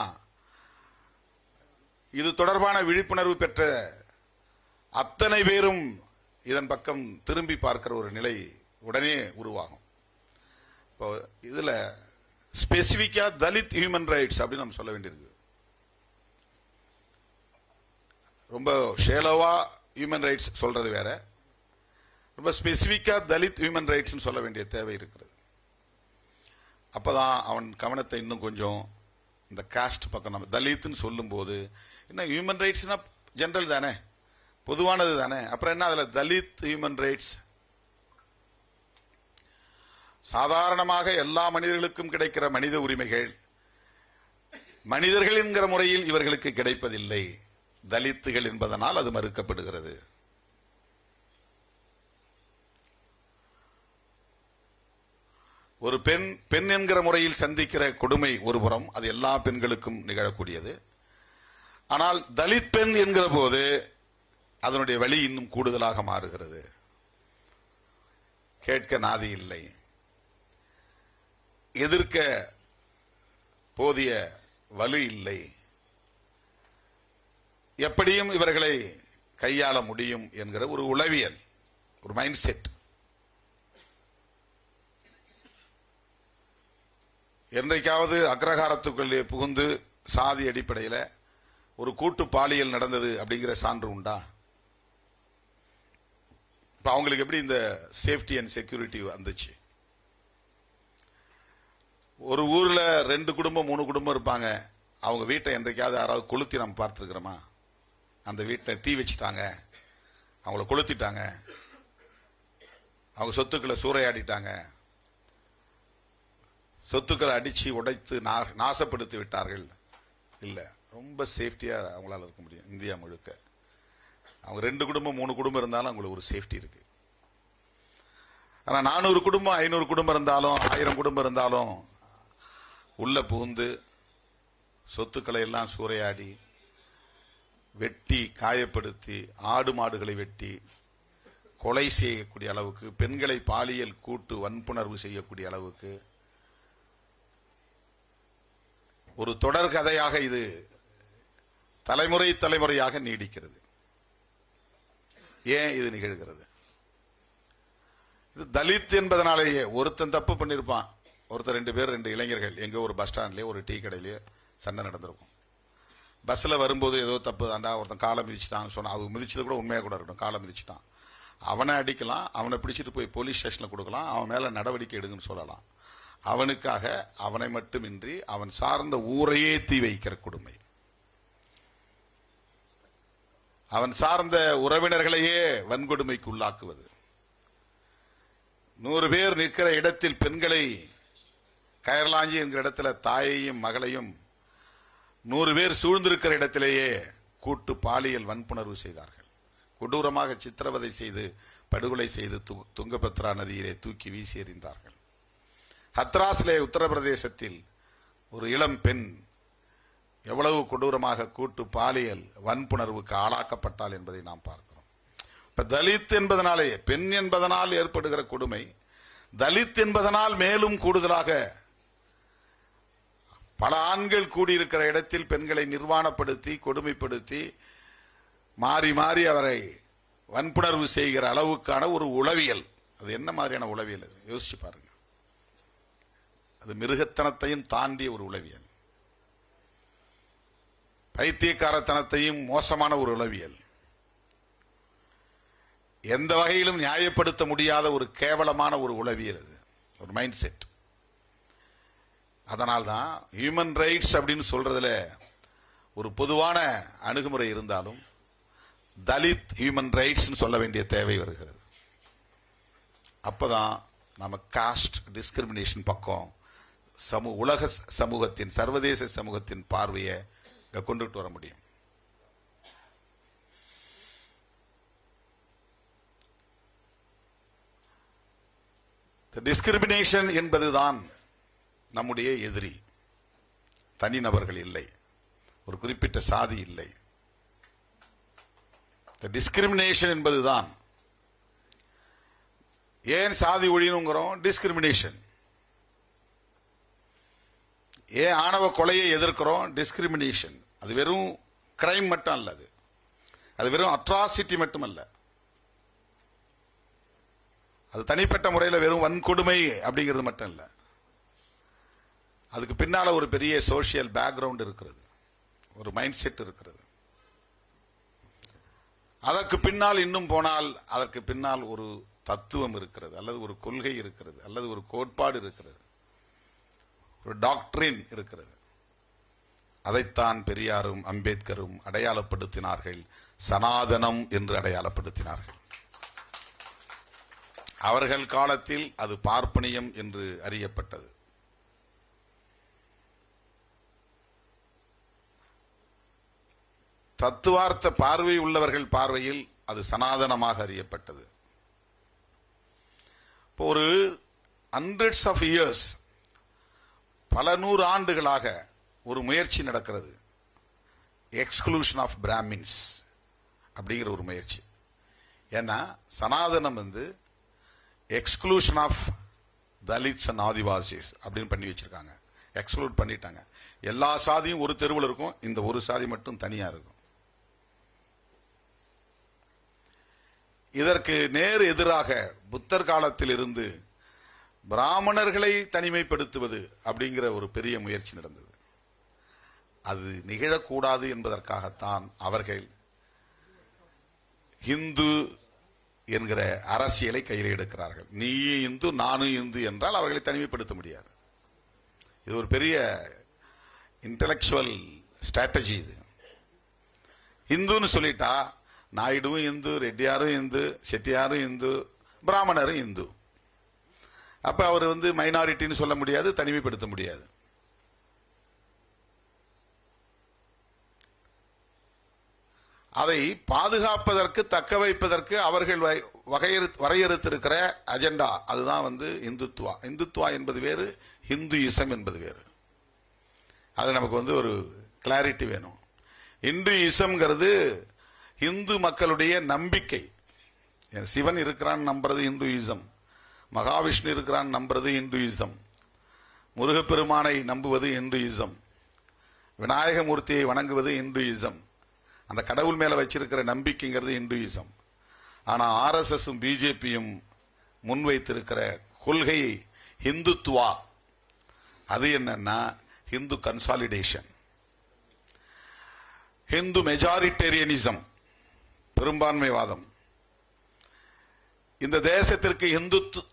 இது தொடர்பான விழிப்புணர்வு பெற்ற அத்தனை பேரும் இதன் பக்கம் திரும்பி பார்க்கிற ஒரு நிலை உடனே உருவாகும். இப்போ இதுல ஸ்பெசிபிக்கா தலித் ஹியூமன் ரைட்ஸ் அப்படின்னு நம்ம சொல்ல வேண்டியிருக்கு. ரொம்ப ஷேலோவா ஹியூமன் ரைட்ஸ் சொல்றது வேற, ரொம்ப ஸ்பெசிபிக்கா தலித் ஹியூமன் ரைட்ஸ் சொல்ல வேண்டிய தேவை இருக்கிறது. அப்பதான் அவன் கவனத்தை இன்னும் கொஞ்சம் இந்த காஸ்ட் பக்கம், நம்ம தலித்னு சொல்லும் போது என்ன ஹியூமன் ரைட்ஸ்னா ஜெனரல் தானே, பொதுவானது தானே, அப்புறம் என்ன அதுல தலித் ஹியூமன் ரைட்ஸ்? சாதாரணமாக எல்லா மனிதர்களுக்கும் கிடைக்கிற மனித உரிமைகள் மனிதர்கள் என்கிற முறையில் இவர்களுக்கு கிடைப்பதில்லை. தலித்துகள் என்பதனால் அது மறுக்கப்படுகிறது. ஒரு பெண் என்கிற முறையில் சந்திக்கிற கொடுமை ஒருபுறம், அது எல்லா பெண்களுக்கும் நிகழக்கூடியது. ஆனால் தலித் பெண் என்கிற போது அதனுடைய வலி இன்னும் கூடுதலாக மாறுகிறது. கேட்க நாதி இல்லை, எதிர்க்க போதிய வலு இல்லை, எப்படியும் இவர்களை கையாள முடியும் என்கிற ஒரு உளவியல், ஒரு மைண்ட் செட். என்றைக்காவது அக்ரஹாரத்துக்குள்ளே புகுந்து சாதி அடிப்படையில் ஒரு கூட்டு பாலியல் நடந்தது அப்படிங்கிற சான்று உண்டா? இப்ப அவங்களுக்கு எப்படி இந்த சேஃப்டி அண்ட் செக்யூரிட்டி வந்துச்சு? ஒரு ஊர்ல 2 குடும்பம் 3 குடும்பம் இருப்பாங்க. அவங்க வீட்டை என்றைக்காவது யாராவது கொளுத்தி நம்ம பார்த்திருக்கிறோமா? அந்த வீட்டை தீ வச்சுட்டாங்க, அவங்கள கொளுத்திட்டாங்க, அவங்க சொத்துக்களை சூறையாடிட்டாங்க, சொத்துக்களை அடிச்சு உடைத்து நாசப்படுத்தி விட்டார்கள். இல்ல, ரொம்ப சேஃப்டியா அவங்களால இருக்க முடியும். இந்தியா முழுக்க அவங்க 2 குடும்பம் 3 குடும்பம் இருந்தாலும் அவங்களுக்கு ஒரு சேஃப்டி இருக்கு. ஆனா 400 குடும்பம் 500 குடும்பம் இருந்தாலும் 1000 குடும்பம் இருந்தாலும் உள்ள புகுந்து சொத்துக்களை எல்லாம் சூறையாடி வெட்டி காயப்படுத்தி ஆடு மாடுகளை வெட்டி கொலை செய்யக்கூடிய அளவுக்கு, பெண்களை பாலியல் கூட்டு வன்புணர்வு செய்யக்கூடிய அளவுக்கு ஒரு தொடர் கதையாக இது தலைமுறை தலைமுறையாக நீடிக்கிறது. ஏன் இது நிகழ்கிறது? இது தலித் என்பதனாலேயே. ஒருத்தன் தப்பு பண்ணிருப்பான், ஒருத்தர் 2 பேர் 2 இளைஞர்கள் எங்க ஒரு பஸ் ஸ்டாண்ட்லயே ஒரு டீ கடையிலேயே சண்டை நடந்திருக்கும். பஸ்ல வரும்போது ஏதோ தப்பு தாண்டா, ஒருத்தன் காலை மிதிச்சுட்டான்னு சொன்னா, அது மிதிச்சது கூட உண்மையா கூட இருக்கட்டும், காலை மிதிச்சுட்டான், அவனை அடிக்கலாம், அவனை பிடிச்சிட்டு போய் போலீஸ் ஸ்டேஷன்ல கொடுக்கலாம், அவன் மேல நடவடிக்கை எடுங்கன்னு சொல்லலாம். அவனுக்காக அவனை மட்டுமின்றி அவன் சார்ந்த ஊரையே தீ வைக்கிற கொடுமை, அவன் சார்ந்த உறவினர்களையே வன்கொடுமைக்கு உள்ளாக்குவது, 100 பேர் நிற்கிற இடத்தில் பெண்களை, கயர்லாஞ்சி என்கிற இடத்துல தாயையும் மகளையும் 100 பேர் சூழ்ந்திருக்கிற இடத்திலேயே கூட்டு பாலியல் வன்புணர்வு செய்தார்கள். கொடூரமாக சித்திரவதை செய்து படுகொலை செய்து துங்கபத்ரா நதியிலே தூக்கி வீசி எறிந்தார்கள். ஹத்ராஸ்லே உத்தரப்பிரதேசத்தில் ஒரு இளம் பெண் எவ்வளவு கொடூரமாக கூட்டு பாலியல் வன்புணர்வுக்கு ஆளாக்கப்பட்டாள் என்பதை நாம் பார்க்கிறோம். இப்ப தலித் என்பதனாலேயே, பெண் என்பதனால் ஏற்படுகிற கொடுமை, தலித் என்பதனால் மேலும் கூடுதலாக பல ஆண்கள் கூடியிருக்கிற இடத்தில் பெண்களை நிர்வாணப்படுத்தி கொடுமைப்படுத்தி மாறி மாறி அவரை வன்புணர்வு செய்கிற அளவுக்கான ஒரு உளவியல். அது என்ன மாதிரியான உளவியல்? அது யோசிச்சு பாருங்க. அது மிருகத்தனத்தையும் தாண்டிய ஒரு உளவியல், பைத்தியக்காரத்தனத்தையும் மோசமான ஒரு உளவியல், எந்த வகையிலும் நியாயப்படுத்த முடியாத ஒரு கேவலமான ஒரு உளவியல். அது ஒரு மைண்ட் செட். அதனால்தான் ஹியூமன் ரைட்ஸ் அப்படின்னு சொல்றதுல ஒரு பொதுவான அணுகுமுறை இருந்தாலும் தலித் ஹியூமன் ரைட்ஸ் சொல்ல வேண்டிய தேவை வருகிறது. அப்பதான் நம்ம காஸ்ட் டிஸ்கிரிமினேஷன் பக்கம் உலக சமூகத்தின், சர்வதேச சமூகத்தின் பார்வையை கொண்டுட்டு வர முடியும். டிஸ்கிரிமினேஷன் என்பதுதான் நம்முடைய எதிரி. தனிநபர்கள் இல்லை, ஒரு குறிப்பிட்ட சாதி இல்லை. டிஸ்கிரிமினேஷன் என்பதுதான். ஏன் சாதி ஒழியணுங்கிறோம்? டிஸ்கிரிமினேஷன். ஏன் ஆணவ கொலையை எதிர்க்கிறோம்? டிஸ்கிரிமினேஷன். அது வெறும் கிரைம் மட்டும் அல்ல, அது வெறும் அட்ராசிட்டி மட்டும் அல்ல. அது தனிப்பட்ட முறையில் வெறும் வன்கொடுமை அப்படிங்கிறது மட்டும் இல்ல. அதுக்கு பின்னால ஒரு பெரிய சோசியல் பேக்ரவுண்ட் இருக்கிறது, ஒரு மைண்ட் செட் இருக்கிறது. அதற்கு பின்னால் இன்னும் போனால் அதற்கு பின்னால் ஒரு தத்துவம் இருக்கிறது, அல்லது ஒரு கொள்கை இருக்கிறது, அல்லது ஒரு கோட்பாடு இருக்கிறது, ஒரு டாக்டரின் இருக்கிறது. அதைத்தான் பெரியாரும் அம்பேத்கரும் அடையாளப்படுத்தினார்கள், சனாதனம் என்று அடையாளப்படுத்தினார்கள். அவர்கள் காலத்தில் அது பார்ப்பனியம் என்று அறியப்பட்டது. தத்துவார்த்த பார்வை உள்ளவர்கள் பார்வையில் அது சனாதனமாக அறியப்பட்டது. இப்போ ஒரு ஹண்ட்ரட்ஸ் ஆஃப் இயர்ஸ், பல நூறு ஆண்டுகளாக ஒரு முயற்சி நடக்கிறது, எக்ஸ்க்ளூஷன் ஆஃப் பிராமின்ஸ் அப்படிங்கிற ஒரு முயற்சி. ஏன்னா சனாதனம் exclusion of Dalits and Adivasis அப்படின்னு பண்ணி வச்சிருக்காங்க. எக்ஸ்க்ளூட் பண்ணிட்டாங்க. எல்லா சாதியும் ஒரு தெருவில் இருக்கும், இந்த ஒரு சாதி மட்டும் தனியா இருக்கும். இதற்கு நேர் எதிராக புத்தர் காலத்தில் இருந்து பிராமணர்களை தனிமைப்படுத்துவது அப்படிங்கிற ஒரு பெரிய முயற்சி நடந்தது. அது நிகழக்கூடாது என்பதற்காகத்தான் அவர்கள் இந்து என்கிற அரசியலை கையில் எடுக்கிறார்கள். நீயும் இந்து நானும் இந்து என்றால் அவர்களை தனிமைப்படுத்த முடியாது. இது ஒரு பெரிய இன்டலெக்சுவல் ஸ்ட்ராட்டஜி. இது இந்துன்னு சொல்லிட்டா நாயுடுவும் இந்து, ரெட்டியாரும் இந்து, செட்டியாரும் இந்து, பிராமணரும் இந்து. அப்ப அவர் மைனாரிட்டின்னு சொல்ல முடியாது, தனிமைப்படுத்த முடியாது. அதை பாதுகாப்பதற்கு, தக்க வைப்பதற்கு அவர்கள் வரையறுத்திருக்கிற அஜெண்டா அதுதான் இந்துத்துவா. இந்துத்துவா என்பது வேறு, ஹிந்துயிசம் என்பது வேறு. அது நமக்கு ஒரு கிளாரிட்டி வேணும். இந்துயிசம்ங்கிறது இந்து மக்களுடைய நம்பிக்கை. சிவன் இருக்கிறான் நம்புறது இந்துயிசம், மகாவிஷ்ணு இருக்கிறான் நம்புறது இந்துயிசம், முருகப்பெருமானை நம்புவது இந்துயிசம், விநாயகமூர்த்தியை வணங்குவது இந்துயிசம். அந்த கடவுள் மேல வச்சிருக்கிற நம்பிக்கைங்கிறது இந்துயிசம். ஆனா ஆர்எஸ்எஸும் பிஜேபியும் முன்வைத்திருக்கிற கொள்கை ஹிந்துத்துவா. அது என்னன்னா ஹிந்து கன்சாலிடேஷன், ஹிந்து மெஜாரிட்டேரியனிசம், பெரும்பான்மைவாதம். இந்த தேசத்திற்கு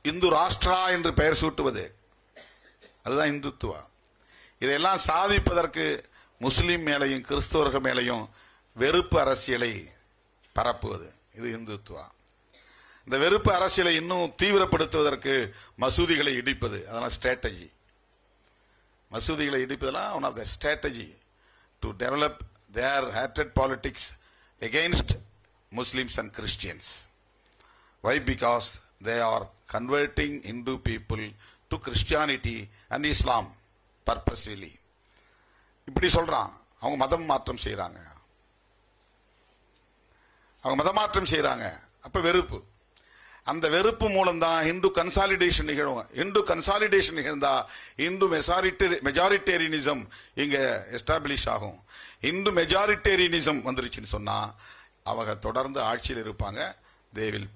இந்து ராஷ்டிரா என்று பெயர் சூட்டுவது அதுதான் இந்துத்துவா. இதையெல்லாம் சாதிப்பதற்கு முஸ்லிம் மேலையும் கிறிஸ்தவர்கள் மேலையும் வெறுப்பு அரசியலை பரப்புவது இது இந்துத்துவா. இந்த வெறுப்பு அரசியலை இன்னும் தீவிரப்படுத்துவதற்கு மசூதிகளை இடிப்பது, அதெல்லாம் strategy. மசூதிகளை இடிப்பதெல்லாம் one of the strategy to develop their hatred politics against Muslims and Christians. Why? Because they are converting Hindu people to Christianity and Islam purposefully. இப்படி சொல்றான். அவங்க மதம் மாற்றம் செய்யறாங்க, அவங்க மதமாற்றம் செய்யறாங்க. அப்ப வெறுப்பு. அந்த வெறுப்பு மூலம்தான் இந்து கன்சாலிடேஷன் நிகழும். இந்து கன்சாலிடேஷன் நிகழ்ந்தா இந்து மெஜாரிட்டேரியனிசம் இங்க எஸ்டாப்ளிஷ் ஆகும். இந்து மெஜாரிட்டேரியனிசம் வந்துருச்சுன்னு சொன்னா அவங்க தொடர்ந்து ஆட்சியில் இருப்பாங்க. they will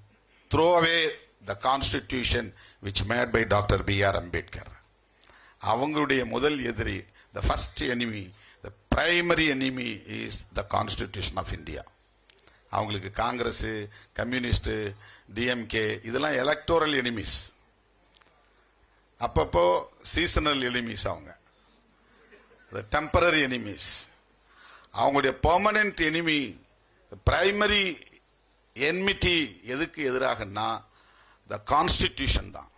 throw away the constitution which made by Dr. B.R. Ambedkar. அவங்களுடைய முதல் எதிரி, the first enemy, the primary enemy is the Constitution of India. அவங்களுக்கு காங்கிரஸ், கம்யூனிஸ்ட், டிஎம்கே இதெல்லாம் எலக்டோரல் எனிமீஸ், அப்பப்போ சீசனல் எனிமீஸ். அவங்க டெம்பரரி எனிமீஸ். அவங்களுடைய பெர்மனன்ட் எனிமி, பிரைமரி என்மிட்டி எதுக்கு எதிராகனா த கான்ஸ்டிடியூஷன் தான்.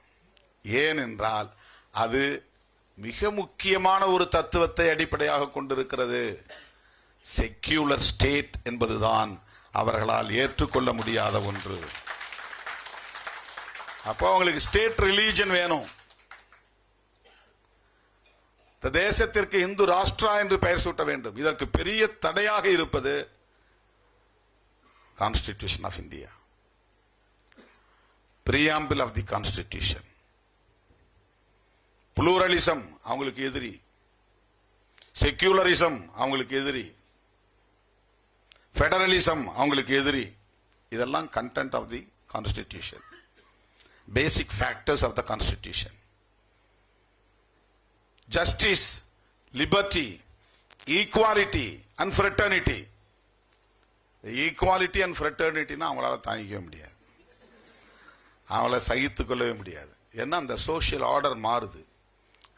ஏனென்றால் அது மிக முக்கியமான ஒரு தத்துவத்தை அடிப்படையாக கொண்டிருக்கிறது. செக்யூலர் ஸ்டேட் என்பதுதான் அவர்களால் ஏற்றுக்கொள்ள முடியாத ஒன்று. அப்போ அவங்களுக்கு ஸ்டேட் ரிலீஜன் வேணும். தேசத்திற்கு இந்து ராஷ்டிரா என்று பெயர் சூட்ட வேண்டும். இதற்கு பெரிய தடையாக இருப்பது constitution of India, preamble of the constitution. Pluralism அவங்களுக்கு எதிரி, செக்யூலரிசம் அவங்களுக்கு எதிரி, ஃபெடரலிசம் அவங்களுக்கு எதிரி. இதெல்லாம் content of the constitution, basic factors of the constitution. Justice, liberty, equality and fraternity. Equality and ஃப்ரெட்டர்னிட்டினா அவங்களால தாங்கிக்கவே முடியாது, அவங்கள சகித்துக் கொள்ளவே முடியாது. ஏன்னா அந்த சோசியல் ஆர்டர் மாறுது.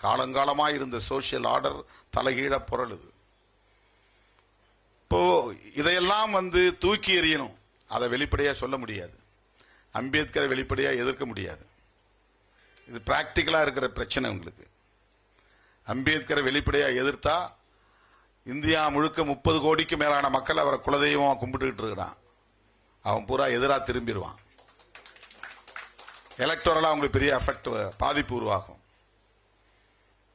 காலங்காலமாக இருந்த சோசியல் ஆர்டர் தலைகீழ புரளுது. இப்போ இதையெல்லாம் தூக்கி எறியணும். அதை வெளிப்படையா சொல்ல முடியாது. அம்பேத்கரை வெளிப்படையா எதிர்க்க முடியாது. இது பிராக்டிக்கலா இருக்கிற பிரச்சனை உங்களுக்கு. அம்பேத்கரை வெளிப்படையா எதிர்த்தா இந்தியா முழுக்க 30 கோடிக்கு மேலான மக்கள் அவரை குலதெய்வமா கும்பிட்டுக்கிட்டு இருக்கிறான். அவன் பூரா எதிராக திரும்பிடுவான். எலக்டோரலா அவங்களுக்கு பெரிய எஃபெக்ட், பாதிப்பு உருவாகும்.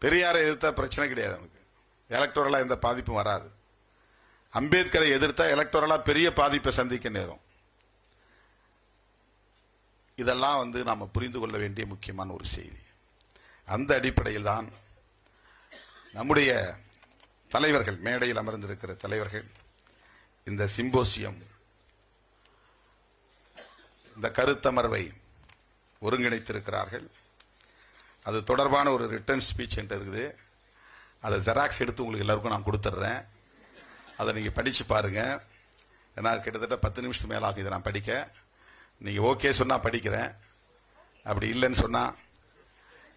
பெரியாரை எதிர்த்தா பிரச்சனை கிடையாது நமக்கு, எலக்டோரலா எந்த பாதிப்பும் வராது. அம்பேத்கரை எதிர்த்தா எலக்டோரலா பெரிய பாதிப்பை சந்திக்க நேரும். இதெல்லாம் நாம புரிந்து கொள்ள வேண்டிய முக்கியமான ஒரு செய்தி. அந்த அடிப்படையில் தான் நம்முடைய தலைவர்கள், மேடையில் அமர்ந்திருக்கிற தலைவர்கள், இந்த சிம்போசியம், இந்த கருத்தமர்வை ஒருங்கிணைத்திருக்கிறார்கள். அது தொடர்பான ஒரு ரிட்டன் ஸ்பீச் என்கிட்ட இருக்குது. அதை ஜெராக்ஸ் எடுத்து உங்களுக்கு எல்லாருக்கும் நான் கொடுத்துட்றேன். அதை நீங்க படிச்சு பாருங்க. ஏன்னா கிட்டத்தட்ட 10 நிமிஷத்துக்கு மேல ஆகும் இதை நான் படிக்க. நீங்க ஓகே சொன்னா படிக்கிறேன், அப்படி இல்லைன்னு சொன்னா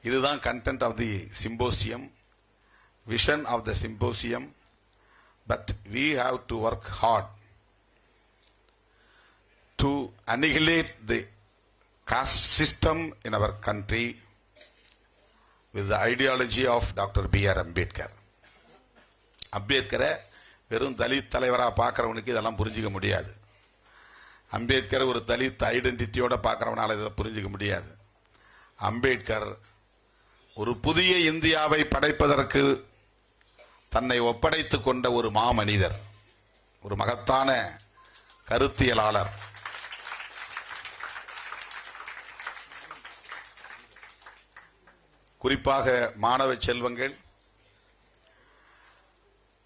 இதுதான் content of the symposium, vision of the symposium. But we have to work hard to annihilate the caste system in our country with the ideology of Dr. B.R. Ambedkar. அம்பேத்கரை வெறும் தலித் தலைவரா பார்க்கிறவனுக்கு இதெல்லாம் புரிஞ்சிக்க முடியாது. அம்பேத்கர் ஒரு தலித் ஐடென்டிட்டியோட பார்க்கிறவனால இதை புரிஞ்சிக்க முடியாது. அம்பேத்கர் ஒரு புதிய இந்தியாவை படைப்பதற்கு தன்னை ஒப்படைத்துக் கொண்ட ஒரு மாமனிதர், ஒரு மகத்தான கருத்தியலாளர். குறிப்பாக மாணவ செல்வங்கள்,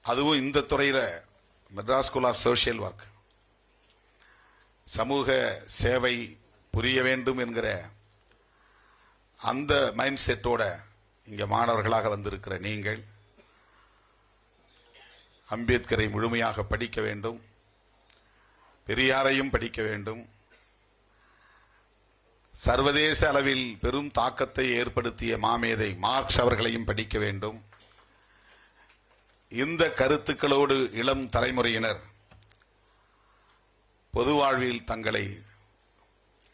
அதுவும் இந்த துறையில Madras school of social work, சமூக சேவை புரிய வேண்டும் என்கிற அந்த மைண்ட் செட்டோட இங்க மாணவர்களாக வந்திருக்கிற நீங்கள் அம்பேத்கரை முழுமையாக படிக்க வேண்டும், பெரியாரையும் படிக்க வேண்டும், சர்வதேச அளவில் பெரும் தாக்கத்தை ஏற்படுத்திய மாமேதை மார்க்ஸ் அவர்களையும் படிக்க வேண்டும். இந்த கருத்துக்களோடு இளம் தலைமுறையினர் பொது வாழ்வில் தங்களை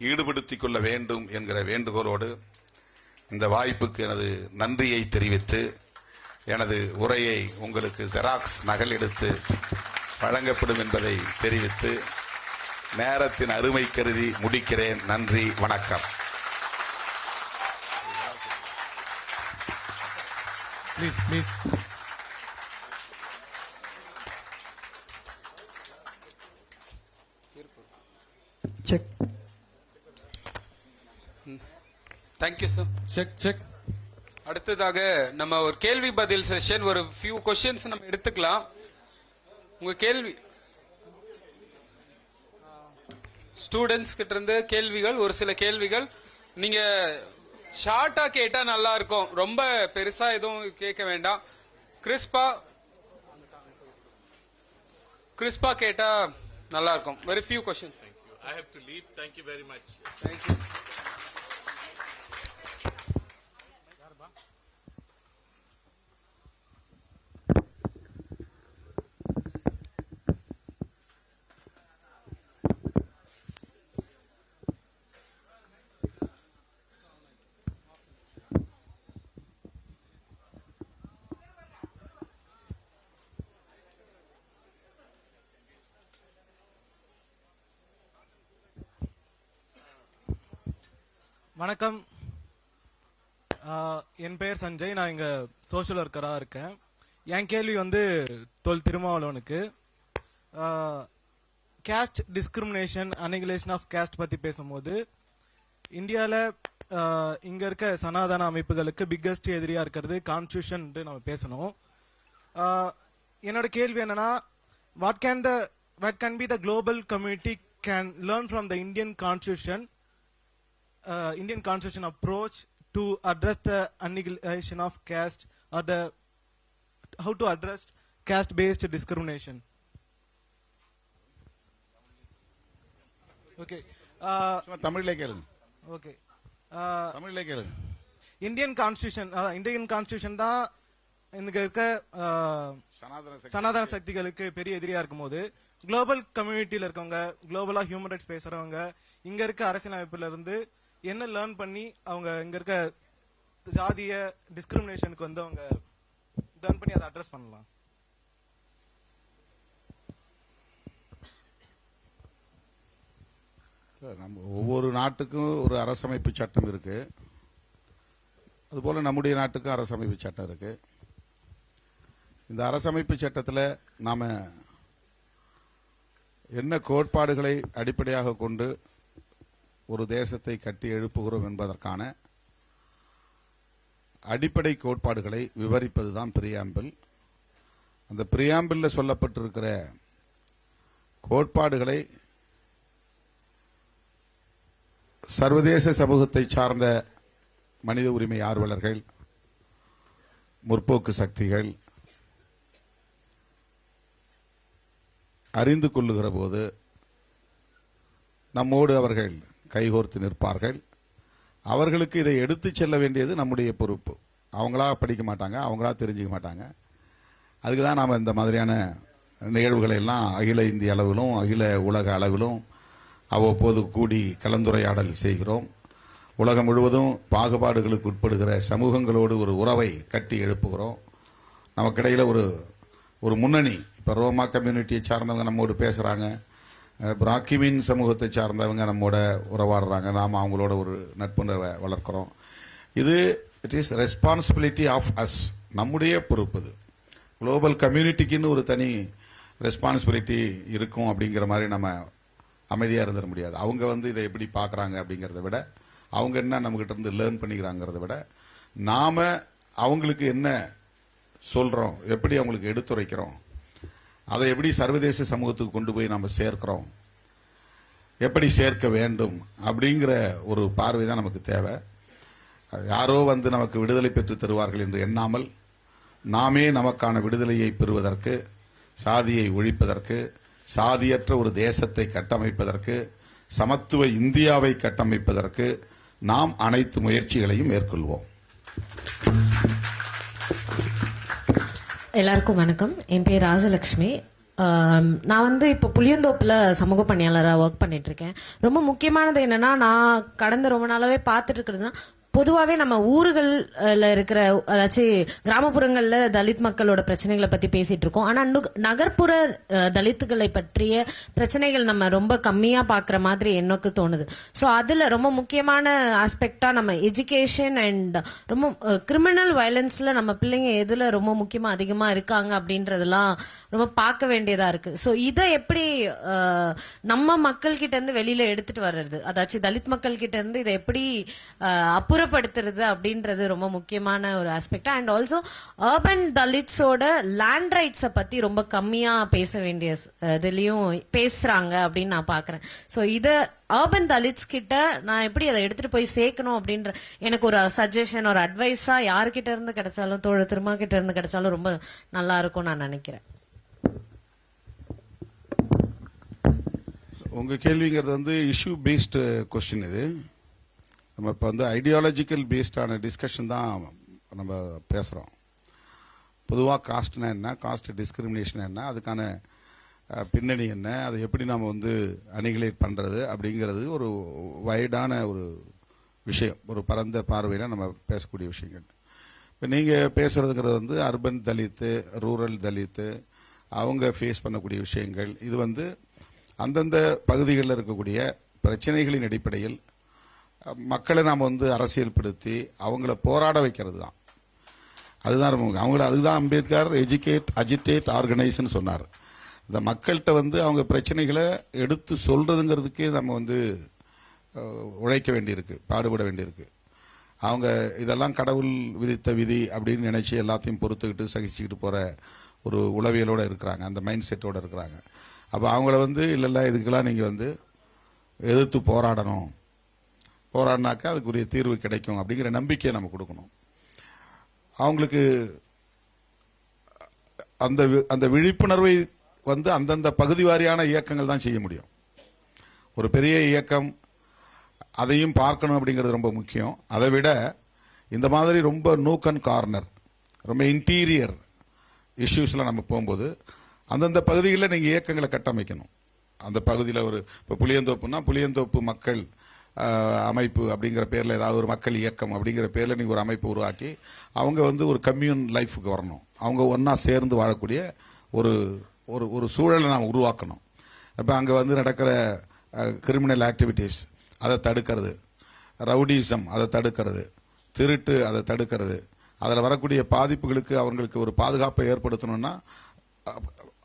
ஈடுபடுத்திக் கொள்ள வேண்டும் என்கிற வேண்டுகோளோடு இந்த வாய்ப்புக்கு எனது நன்றியை தெரிவித்து எனது உரையை உங்களுக்கு ஜெராக்ஸ் நகல் எடுத்து வழங்கப்படும் என்பதை தெரிவித்து நேரத்தின் அருமை கருதி முடிக்கிறேன். நன்றி, வணக்கம். Please. Check. Thank you sir. check, check. அடுத்ததாக நம்ம ஒரு கேள்வி பதில் செஷன், ஒரு ஃபியூ கொஸ்டின்ஸ் நம்ம எடுத்துக்கலாம். உங்க கேள்வி ஸ்டூடெண்ட்ஸ் கிட்ட இருந்து கேள்விகள், ஒரு சில கேள்விகள் நீங்க ஷார்ட்டா கேட்டா நல்லா இருக்கும், ரொம்ப பெருசா எதுவும் கேட்க வேண்டாம். கிறிஸ்பா கேட்டா நல்லா இருக்கும். Very few questions. I have to leave. Thank you very much. Thank you. வணக்கம். என் பெயர் சஞ்சய். நான் இங்க சோஷியல் ஒர்க்கரா இருக்கேன். என் கேள்வி வந்து தொல் திருமாவளவனுக்கு. Caste discrimination, annihilation of caste பத்தி பேசும்போது இந்தியாவில் இங்க இருக்க சனாதன அமைப்புகளுக்கு பிக்கஸ்ட் எதிரியா இருக்கிறது கான்ஸ்டியூஷன் நம்ம பேசணும். என்னோட கேள்வி என்னன்னா, what can be the global community can learn from the Indian Constitution approach to address the annihilation of caste, or how to address caste-based discrimination. Okay. தமிழ்ல கேளுங்க. Okay. தமிழ்ல கேளுங்க. Indian Constitution தான் இங்க இருக்க சனாதன சக்திகளுக்கு பெரிய எதிரியா இருக்கும்போது, குளோபல் கம்யூனிட்டியில இருக்கவங்க, குளோபலா ஹியூமன் ரைட்ஸ் பேசுறவங்க, இங்க இருக்க அரசியல் அமைப்புல இருந்து என்ன லேர்ன் பண்ணி அவங்க இங்க இருக்க ஜாதிய டிஸ்கிரிமினேஷனுக்கு வந்து அவங்க லேர்ன் பண்ணி அதை அட்ரஸ் பண்ணலாம்? நம்ம ஒவ்வொரு நாட்டுக்கும் ஒரு அரசமைப்பு சட்டம் இருக்கு. அதுபோல நம்முடைய நாட்டுக்கும் அரசமைப்பு சட்டம் இருக்கு. இந்த அரசமைப்பு சட்டத்தில் நாம என்ன கோட்பாடுகளை அடிப்படையாக கொண்டு ஒரு தேசத்தை கட்டி எழுப்புகிறோம் என்பதற்கான அடிப்படை கோட்பாடுகளை விவரிப்பதுதான் பிரியாம்பிள். அந்த பிரியாம்பிள்ல சொல்லப்பட்டிருக்கிற கோட்பாடுகளை சர்வதேச சமூகத்தை சார்ந்த மனித உரிமை ஆர்வலர்கள், முற்போக்கு சக்திகள் அறிந்து கொள்ளுகிற போது நம்மோடு அவர்கள் கைகோர்த்து நிற்பார்கள். அவர்களுக்கு இதை எடுத்துச் செல்ல வேண்டியது நம்முடைய பொறுப்பு. அவங்களா படிக்க மாட்டாங்க, அவங்களா தெரிஞ்சுக்க மாட்டாங்க. அதுக்கு தான் நாம் இந்த மாதிரியான நிகழ்வுகளை எல்லாம் அகில இந்திய அளவிலும் அகில உலக அளவிலும் அவ்வப்போது கூடி கலந்துரையாடல் செய்கிறோம். உலகம் முழுவதும் பாகுபாடுகளுக்கு உட்படுகிற சமூகங்களோடு ஒரு உறவை கட்டி எழுப்புகிறோம். நமக்கிடையில் ஒரு முன்னணி, இப்போ ரோமா கம்யூனிட்டியை சார்ந்தவங்க நம்மோடு பேசுகிறாங்க, பிராக்கிமின் சமூகத்தை சார்ந்தவங்க நம்மோட உறவாடுறாங்க, நாம் அவங்களோட ஒரு நட்புணர்வை வளர்க்கிறோம். It is responsibility of us, நம்முடைய பொறுப்பு. இது குளோபல் கம்யூனிட்டிக்குன்னு ஒரு தனி ரெஸ்பான்சிபிலிட்டி இருக்கும் அப்படிங்கிற மாதிரி நம்ம அமைதியாக இருந்துட முடியாது. அவங்க இதை எப்படி பார்க்குறாங்க அப்படிங்கிறத விட, அவங்க என்ன நம்மகிட்ட இருந்து லேர்ன் பண்ணிக்கிறாங்கிறத விட, நாம அவங்களுக்கு என்ன சொல்றோம், எப்படி அவங்களுக்கு எடுத்துரைக்கிறோம், அதை எப்படி சர்வதேச சமூகத்துக்கு கொண்டு போய் நம்ம சேர்க்கிறோம், எப்படி சேர்க்க வேண்டும் அப்படிங்கிற ஒரு பார்வை தான் நமக்கு தேவை. யாரோ நமக்கு விடுதலை பெற்று தருவார்கள் என்று எண்ணாமல், நாமே நமக்கான விடுதலையை பெறுவதற்கு, சாதியை ஒழிப்பதற்கு, சாதியற்ற ஒரு தேசத்தை கட்டமைப்பதற்கு, சமத்துவ இந்தியாவை கட்டமைப்பதற்கு நாம் அனைத்து முயற்சிகளையும் மேற்கொள்வோம். எல்லாருக்கும் வணக்கம். என் பேர் ராஜலட்சுமி. நான் இப்ப புளியந்தோப்புல சமூக பணியாளராக ஒர்க் பண்ணிட்டு இருக்கேன். ரொம்ப முக்கியமானது என்னன்னா, நான் கடந்த ரொம்ப நாளாவே பார்த்துட்டு இருக்கிறதுனா, பொதுவாகவே நம்ம ஊர்கள்ல இருக்கிற, அதாச்சும் கிராமப்புறங்கள்ல தலித் மக்களோட பிரச்சனைகளை பத்தி பேசிட்டு இருக்கோம். ஆனா நகர்ப்புற தலித்துகளை பற்றிய பிரச்சனைகள் நம்ம ரொம்ப கம்மியா பாக்குற மாதிரி எனக்கு தோணுது. ஸோ அதுல ரொம்ப முக்கியமான ஆஸ்பெக்டா நம்ம எஜுகேஷன் அண்ட் ரொம்ப கிரிமினல் வயலன்ஸ்ல நம்ம பிள்ளைங்க எதுல ரொம்ப முக்கியமா அதிகமா இருக்காங்க அப்படின்றதெல்லாம் ரொம்ப பார்க்க வேண்டியதா இருக்கு. ஸோ இதை எப்படி நம்ம மக்கள் கிட்ட இருந்து வெளியில எடுத்துட்டு வர்றது, அதாச்சும் தலித் மக்கள் கிட்ட இருந்து இதை எப்படி அப்புறம் அப்புறப்படுத்துறது அப்படின்றது ரொம்ப முக்கியமான ஒரு aspect. And also urban தலித்ஸோட land ரைட்ஸை பத்தி ரொம்ப கம்மியா பேச வேண்டிய இதுலயும் பேசுறாங்க அப்படின்னு நான் பாக்குறேன். ஸோ இத அர்பன் தலித்ஸ் கிட்ட நான் எப்படி அதை எடுத்துட்டு போய் சேர்க்கணும் அப்படின்ற எனக்கு ஒரு சஜஷன், ஒரு அட்வைஸா யாருக்கிட்ட இருந்து கிடைச்சாலும், தோழர் திருமா கிட்ட இருந்து கிடைச்சாலும் ரொம்ப நல்லா இருக்கும் நான் நினைக்கிறேன். உங்க கேள்விங்கிறது வந்து இஷ்யூ பேஸ்டு கொஸ்டின். இது நம்ம இப்போ வந்து ஐடியாலஜிக்கல் பேஸ்டான டிஸ்கஷன் தான் நம்ம பேசுகிறோம். பொதுவாக காஸ்ட்னா என்ன, காஸ்ட் டிஸ்கிரிமினேஷன் என்ன, அதுக்கான பின்னணி என்ன, அதை எப்படி நாம் வந்து அனிகுலேட் பண்ணுறது அப்படிங்கிறது ஒரு வைடான ஒரு விஷயம், ஒரு பரந்த பார்வையில் நம்ம பேசக்கூடிய விஷயங்கள். இப்போ நீங்கள் பேசுகிறதுங்கிறது வந்து அர்பன் தலித்து, ரூரல் தலித்து அவங்க ஃபேஸ் பண்ணக்கூடிய விஷயங்கள். இது வந்து அந்தந்த பகுதிகளில் இருக்கக்கூடிய பிரச்சனைகளின் அடிப்படையில் மக்களை நாம் வந்து அரசியல்படுத்தி அவங்கள போராட வைக்கிறது தான். அதுதான் அதுதான் அம்பேத்கர் எஜுகேட், அஜிடேட், ஆர்கனைஸ்ன்னு சொன்னார். இந்த மக்கள்கிட்ட வந்து அவங்க பிரச்சனைகளை எடுத்து சொல்றதுங்கிறதுக்கே நம்ம வந்து உழைக்க வேண்டியிருக்கு, பாடுபட வேண்டியிருக்கு. அவங்க இதெல்லாம் கடவுள் விதித்த விதி அப்படின்னு நினைச்சு எல்லாத்தையும் பொறுத்துக்கிட்டு சகிச்சுக்கிட்டு போற ஒரு உளவியலோட இருக்கிறாங்க, அந்த மைண்ட் செட்டோட இருக்கிறாங்க. அப்போ அவங்கள வந்து இல்லைல்ல இதுக்கெல்லாம் நீங்கள் வந்து எதிர்த்து போராடணும், போராடினாக்கா அதுக்குரிய தீர்வு கிடைக்கும் அப்படிங்கிற நம்பிக்கையை நம்ம கொடுக்கணும். அவங்களுக்கு அந்த அந்த விழிப்புணர்வை வந்து அந்தந்த பகுதி வாரியான இயக்கங்கள் தான் செய்ய முடியும். ஒரு பெரிய இயக்கம் அதையும் பார்க்கணும் அப்படிங்கிறது ரொம்ப முக்கியம். அதை விட இந்த மாதிரி ரொம்ப நூக் அண்ட் கார்னர், ரொம்ப இன்டீரியர் இஷ்யூஸ்ல நம்ம போகும்போது அந்தந்த பகுதிகளில் நீங்கள் இயக்கங்களை கட்டமைக்கணும். அந்த பகுதியில் ஒரு இப்போ புளியந்தோப்புனா புளியந்தோப்பு மக்கள் அமைப்பு அப்படிங்கிற பேரில் ஏதாவது ஒரு மக்கள் இயக்கம் அப்படிங்கிற பேரில் நீங்கள் ஒரு அமைப்பு உருவாக்கி அவங்க வந்து ஒரு கம்யூன் லைஃபுக்கு வரணும். அவங்க ஒன்றா சேர்ந்து வாழக்கூடிய ஒரு ஒரு சூழலை நாம் உருவாக்கணும். இப்போ அங்கே வந்து நடக்கிற கிரிமினல் ஆக்டிவிட்டீஸ் அதை தடுக்கிறது, ரவுடிசம் அதை தடுக்கிறது, திருட்டு அதை தடுக்கிறது, அதில் வரக்கூடிய பாதிப்புகளுக்கு அவங்களுக்கு ஒரு பாதுகாப்பை ஏற்படுத்தணும்னா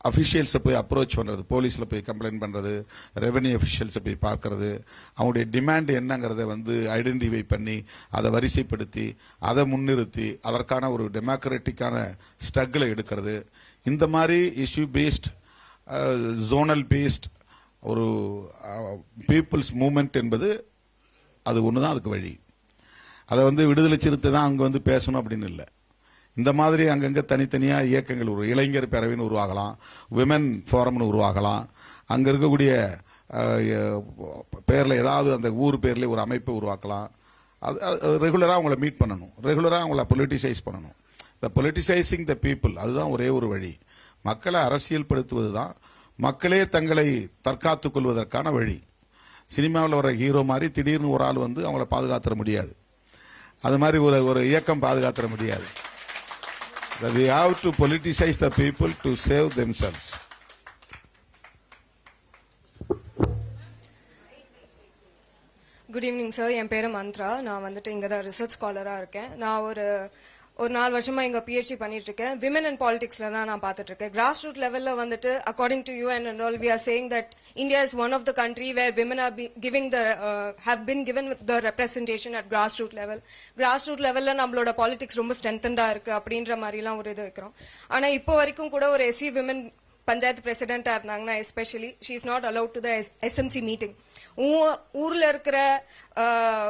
அஃபிஷியல்ஸை போய் அப்ரோச் பண்ணுறது, போலீஸில் போய் கம்ப்ளைண்ட் பண்ணுறது, ரெவென்யூ அஃபிஷியல்ஸை போய் பார்க்கறது, அவங்களுடைய டிமாண்ட் என்னங்கிறத வந்து ஐடென்டிஃபை பண்ணி அதை வரிசைப்படுத்தி அதை முன்னிறுத்தி அதற்கான ஒரு டெமோக்ராட்டிக்கான ஸ்ட்ரகிளை எடுக்கிறது. இந்த மாதிரி இஷ்யூ பேஸ்ட், ஜோனல் பேஸ்ட் ஒரு பீப்புள்ஸ் மூவ்மெண்ட் என்பது அது ஒன்று தான் அதுக்கு வழி. அதை வந்து விடுதலை சிறுத்தை தான் அங்கே வந்து பேசணும் அப்படின்னு இல்லை. இந்த மாதிரி அங்கங்கே தனித்தனியாக இயக்கங்கள் இளைஞர் பேரவைன்னு உருவாகலாம், விமன் ஃபோரம்னு உருவாகலாம். அங்கே இருக்கக்கூடிய பேரில் ஏதாவது அந்த ஊர் பேர்லேயே ஒரு அமைப்பை உருவாக்கலாம். அது ரெகுலராக அவங்கள மீட் பண்ணணும், ரெகுலராக அவங்கள பொலிட்டிசைஸ் பண்ணணும். த பொலிட்டிசைசிங் த பீப்புள் அதுதான் ஒரே ஒரு வழி. மக்களை அரசியல்படுத்துவது தான் மக்களே தங்களை தற்காத்துக் கொள்வதற்கான வழி. சினிமாவில் வர ஹீரோ மாதிரி திடீர்னு ஒரு ஆள் வந்து அவங்கள பாதுகாத்துற முடியாது. அது மாதிரி ஒரு இயக்கம் பாதுகாத்துற முடியாது. We have to politicize the people to save themselves. Good evening sir. என் பேரு மந்த்ரா. நான் வந்துட்டு இங்கே தான் ரிசர்ச் ஸ்காலராக இருக்கேன். நான் ஒரு 4 வருஷமா இங்க PhD பண்ணிட்டு இருக்கேன். விமன் அண்ட் பாலிடிக்ஸ்ல தான் நான் பார்த்துட்டு இருக்கேன். கிராஸ் ரூட் லெவல்ல வந்துட்டு according to you and all we are saying that India is one of the country where women are giving the have been given the representation at grass root level. Grass root லெவல்ல நம்மளோட பாலிடிக்ஸ் ரொம்ப ஸ்ட்ரென்தண்டா இருக்கு அப்படின்ற மாதிரிலாம் ஒரு இது வைக்கிறோம். ஆனா இப்போ வரைக்கும் கூட ஒரு SC விமன் பஞ்சாயத்து பிரசிடென்டா இருந்தாங்கன்னா especially she is not allowed to the SMC meeting. ஊர்ல இருக்கிற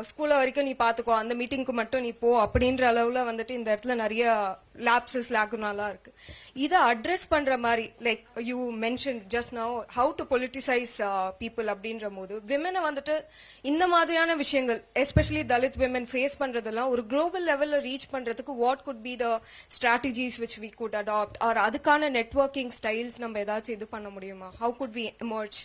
ஸ்கூல்ல வரைக்கும் நீ பாத்துக்கோ, அந்த மீட்டிங்க்கு மட்டும் நீ போ அப்படின்ற அளவுல வந்துட்டு இந்த இடத்துல நிறைய லாப்சஸ் லாகுனாலாம் இருக்கு. இதை அட்ரஸ் பண்ற மாதிரி like you mention just now how to politicize people அப்படின்ற போது விமனை வந்துட்டு இந்த மாதிரியான விஷயங்கள் எஸ்பெஷலி தலித் விமன் ஃபேஸ் பண்றதெல்லாம் ஒரு குளோபல் லெவல்ல ரீச் பண்றதுக்கு what could be the strategies which we could adopt or அதுக்கான நெட்வொர்க்கிங் ஸ்டைல்ஸ் நம்ம ஏதாச்சும் இது பண்ண முடியுமா? ஹவு குட் வி எமர்ஜ்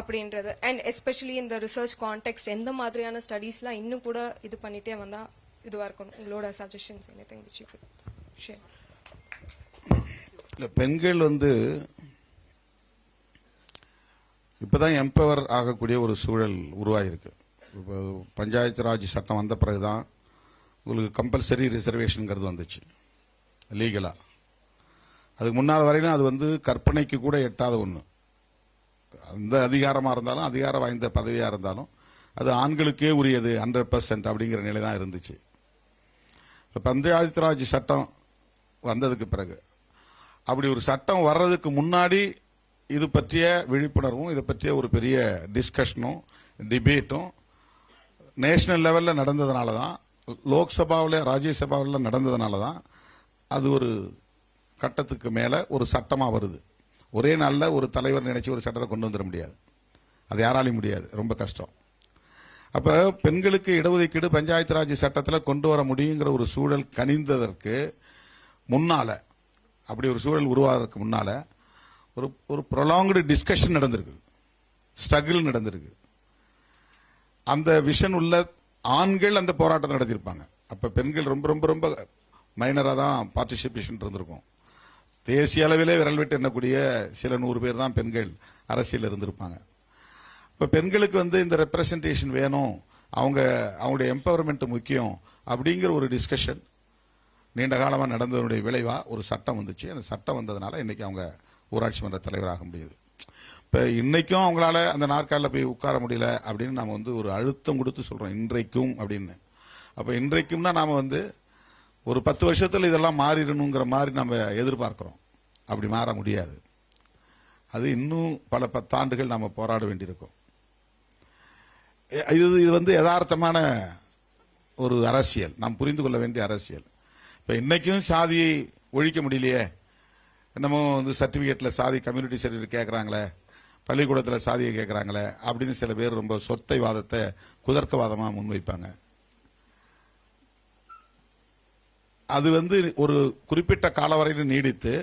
அப்படின்றது அண்ட் எஸ்பெஷலி இந்த ரிசர்ச் கான்டெக்ட் எந்த மாதிரியான ஸ்டடீஸ்லாம் இன்னும் கூட இது பண்ணிட்டே வந்தா இதுவா இருக்கணும்? உங்களோட suggestions anything which you could share. இல்ல, பெண்கள் வந்து இப்பதான் எம்பவர் ஆகக்கூடிய ஒரு சூழல் உருவாயிருக்கு. இப்போ பஞ்சாயத்து ராஜ் சட்டம் வந்த பிறகுதான் உங்களுக்கு கம்பல்சரி ரிசர்வேஷன்ங்கிறது வந்துச்சு லீகலா. அதுக்கு முன்னால் வரையிலும் அது வந்து கற்பனைக்கு கூட எட்டாத ஒன்று. அந்த அதிகாரமாக இருந்தாலும் அதிகாரம் வாய்ந்த பதவியாக இருந்தாலும் அது ஆண்களுக்கே உரியது 100% அப்படிங்கிற நிலை தான் இருந்துச்சு. இப்போ பஞ்சாயத்து ராஜ் சட்டம் வந்ததுக்கு பிறகு அப்படி ஒரு சட்டம் வர்றதுக்கு முன்னாடி இது பற்றிய விழிப்புணர்வும் இதை பற்றிய ஒரு பெரிய டிஸ்கஷனும் டிபேட்டும் நேஷனல் லெவலில் நடந்ததுனால தான், லோக்சபாவில் ராஜ்யசபாவில் நடந்ததுனால தான் அது ஒரு கட்டத்துக்கு மேலே ஒரு சட்டமாக வருது. ஒரே நாளில் ஒரு தலைவர் நினைச்சு ஒரு சட்டத்தை கொண்டு வந்துட முடியாது, அது யாராலையும் முடியாது, ரொம்ப கஷ்டம். அப்போ பெண்களுக்கு இடஒதுக்கீடு பஞ்சாயத்து ராஜ் சட்டத்தில் கொண்டு வர முடியுங்கிற ஒரு சூழல் கனிந்ததற்கு முன்னால், அப்படி ஒரு சூழல் உருவாகிறதுக்கு முன்னால் ஒரு ப்ரொலாங்டு டிஸ்கஷன் நடந்திருக்கு, ஸ்ட்ரகிள் நடந்திருக்கு. அந்த விஷன் உள்ள ஆண்கள் அந்த போராட்டத்தை நடத்தியிருப்பாங்க. அப்போ பெண்கள் ரொம்ப ரொம்ப ரொம்ப மைனராக தான் பார்ட்டிசிபேஷன் இருந்திருக்கும். தேசிய அளவிலே விரல் விட்டு எண்ணக்கூடிய சில 100 பேர் தான் பெண்கள் அரசியல் இருந்திருப்பாங்க. இப்போ பெண்களுக்கு இந்த ரெப்ரசன்டேஷன் வேணும், அவங்களுடைய எம்பவர்மெண்ட் முக்கியம் அப்படிங்கிற ஒரு டிஸ்கஷன் நீண்ட காலமாக நடந்ததனுடைய விளைவாக ஒரு சட்டம் வந்துச்சு. அந்த சட்டம் வந்ததுனால இன்னைக்கு அவங்க ஊராட்சி மன்ற தலைவராக முடியுது. இப்போ இன்னைக்கும் அவங்களால அந்த நாற்காலில் போய் உட்கார முடியல அப்படின்னு நாம் ஒரு அழுத்தம் கொடுத்து சொல்கிறோம், இன்றைக்கும் அப்படின்னு. அப்போ இன்றைக்கும்னா நாம் ஒரு 10 வருஷத்தில் இதெல்லாம் மாறிடணுங்கிற மாதிரி நம்ம எதிர்பார்க்கிறோம். அப்படி மாற முடியாது. அது இன்னும் பல 10 ஆண்டுகள் நாம் போராட வேண்டியிருக்கும். இது யதார்த்தமான ஒரு அரசியல், நாம் புரிந்து கொள்ள வேண்டிய அரசியல். இப்போ இன்னைக்கும் சாதியை ஒழிக்க முடியலையே, என்னமோ சர்டிஃபிகேட்டில் சாதி கம்யூனிட்டி சர்டிஃபிகேட் கேட்குறாங்களே, பள்ளிக்கூடத்தில் சாதியை கேட்குறாங்களே அப்படின்னு சில பேர் ரொம்ப சொத்தை வாதத்தை குதர்க்கவாதமாக முன்வைப்பாங்க. அது ஒரு குறிப்பிட்ட கால வரையில் நீடித்து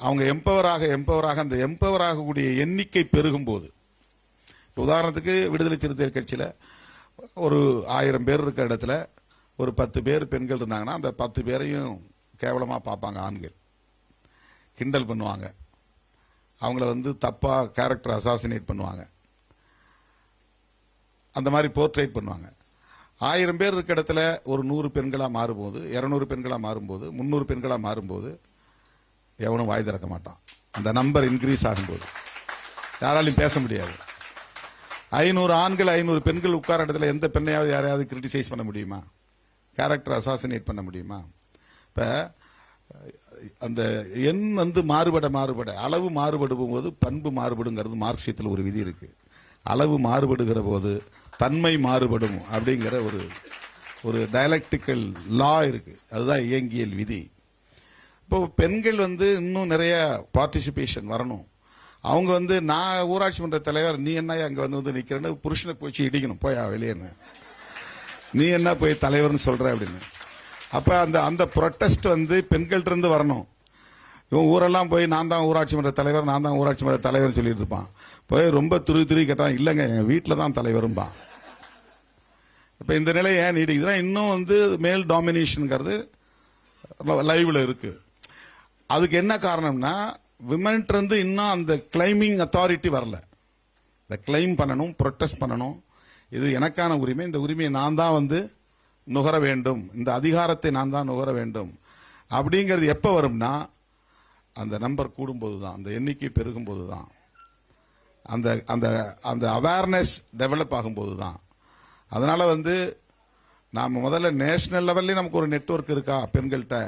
அவங்க எம்பவராக அந்த எம்பவர் ஆகக்கூடிய எண்ணிக்கை பெருகும் போது, உதாரணத்துக்கு விடுதலை சிறுத்தைகள் கட்சியில் ஒரு 1000 பேர் இருக்கிற இடத்துல ஒரு 10 பேர் பெண்கள் இருந்தாங்கன்னா அந்த 10 பேரையும் கேவலமாக பார்ப்பாங்க, ஆண்கள் கிண்டல் பண்ணுவாங்க, அவங்கள தப்பா கேரக்டர் அசாசினேட் பண்ணுவாங்க, அந்த மாதிரி போர்ட்ரேட் பண்ணுவாங்க. 1000 பேர் இருக்க இடத்துல ஒரு 100 பெண்களா மாறும்போது, 200 பெண்களா மாறும்போது, 300 பெண்களா மாறும்போது எவனும் வாய் திறக்க மாட்டான். அந்த நம்பர் இன்க்ரீஸ் ஆகும்போது யாராலையும் பேச முடியாது. 500 ஆண்கள் 500 பெண்கள் உட்கார இடத்துல எந்த பெண்ணையாவது யாரையாவது கிரிட்டிசைஸ் பண்ண முடியுமா? கேரக்டர் அசாசினேட் பண்ண முடியுமா? இப்ப அந்த எண் மாறுபட அளவு மாறுபடும் போது பண்பு மாறுபடுங்கிறது மார்க்சியத்தில் ஒரு விதி இருக்கு. அளவு மாறுபடுகிற போது தன்மை மாறுபடும் அப்படிங்கிற ஒரு டயலக்டிக்கல் லா இருக்கு. அதுதான் இயங்கியல் விதி. இப்போ பெண்கள் இன்னும் நிறைய பார்ட்டிசிபேஷன் வரணும். அவங்க நான் ஊராட்சி மன்ற தலைவர், நீ என்ன அங்க நிக்கிறேன்னு புருஷனை போச்சு இடிக்கணும், போயா வெளியேன்னு, நீ என்ன போய் தலைவர்னு சொல்ற அப்படின்னு. அப்ப அந்த ப்ரொட்டஸ்ட் பெண்கள்ட்ட இருந்து வரணும். இவன் ஊரெல்லாம் போய் நான் தான் ஊராட்சி மன்ற தலைவர், நான் தான் ஊராட்சி மன்ற தலைவர் சொல்லிட்டு இருப்பான். போய் ரொம்ப துருவி கேட்டான், இல்லைங்க என் வீட்டில் தான் தலைவரும்பா. இப்ப இந்த நிலை ஏன் நீடிக்குதுன்னா இன்னும் மேல் டாமினேஷன்ங்கிறது லைவ்ல இருக்கு. அதுக்கு என்ன காரணம்னா விமன்ட் இருந்து இன்னும் அந்த கிளைமிங் அத்தாரிட்டி வரல. இந்த கிளைம் பண்ணணும், ப்ரொட்டஸ்ட் பண்ணணும், இது எனக்கான உரிமை, இந்த உரிமையை நான் தான் நுகர வேண்டும், இந்த அதிகாரத்தை நான் தான் நுகர வேண்டும் அப்படிங்கிறது எப்ப வரும்னா அந்த நம்பர் கூடும்போது தான், அந்த எண்ணிக்கை பெருகும் போது தான், அந்த அந்த அந்த அவேர்னஸ் டெவலப் ஆகும்போது தான். அதனால நாம முதல்ல நேஷனல் லெவல்ல நமக்கு ஒரு நெட்வொர்க் இருக்கா பெண்கள்கிட்ட.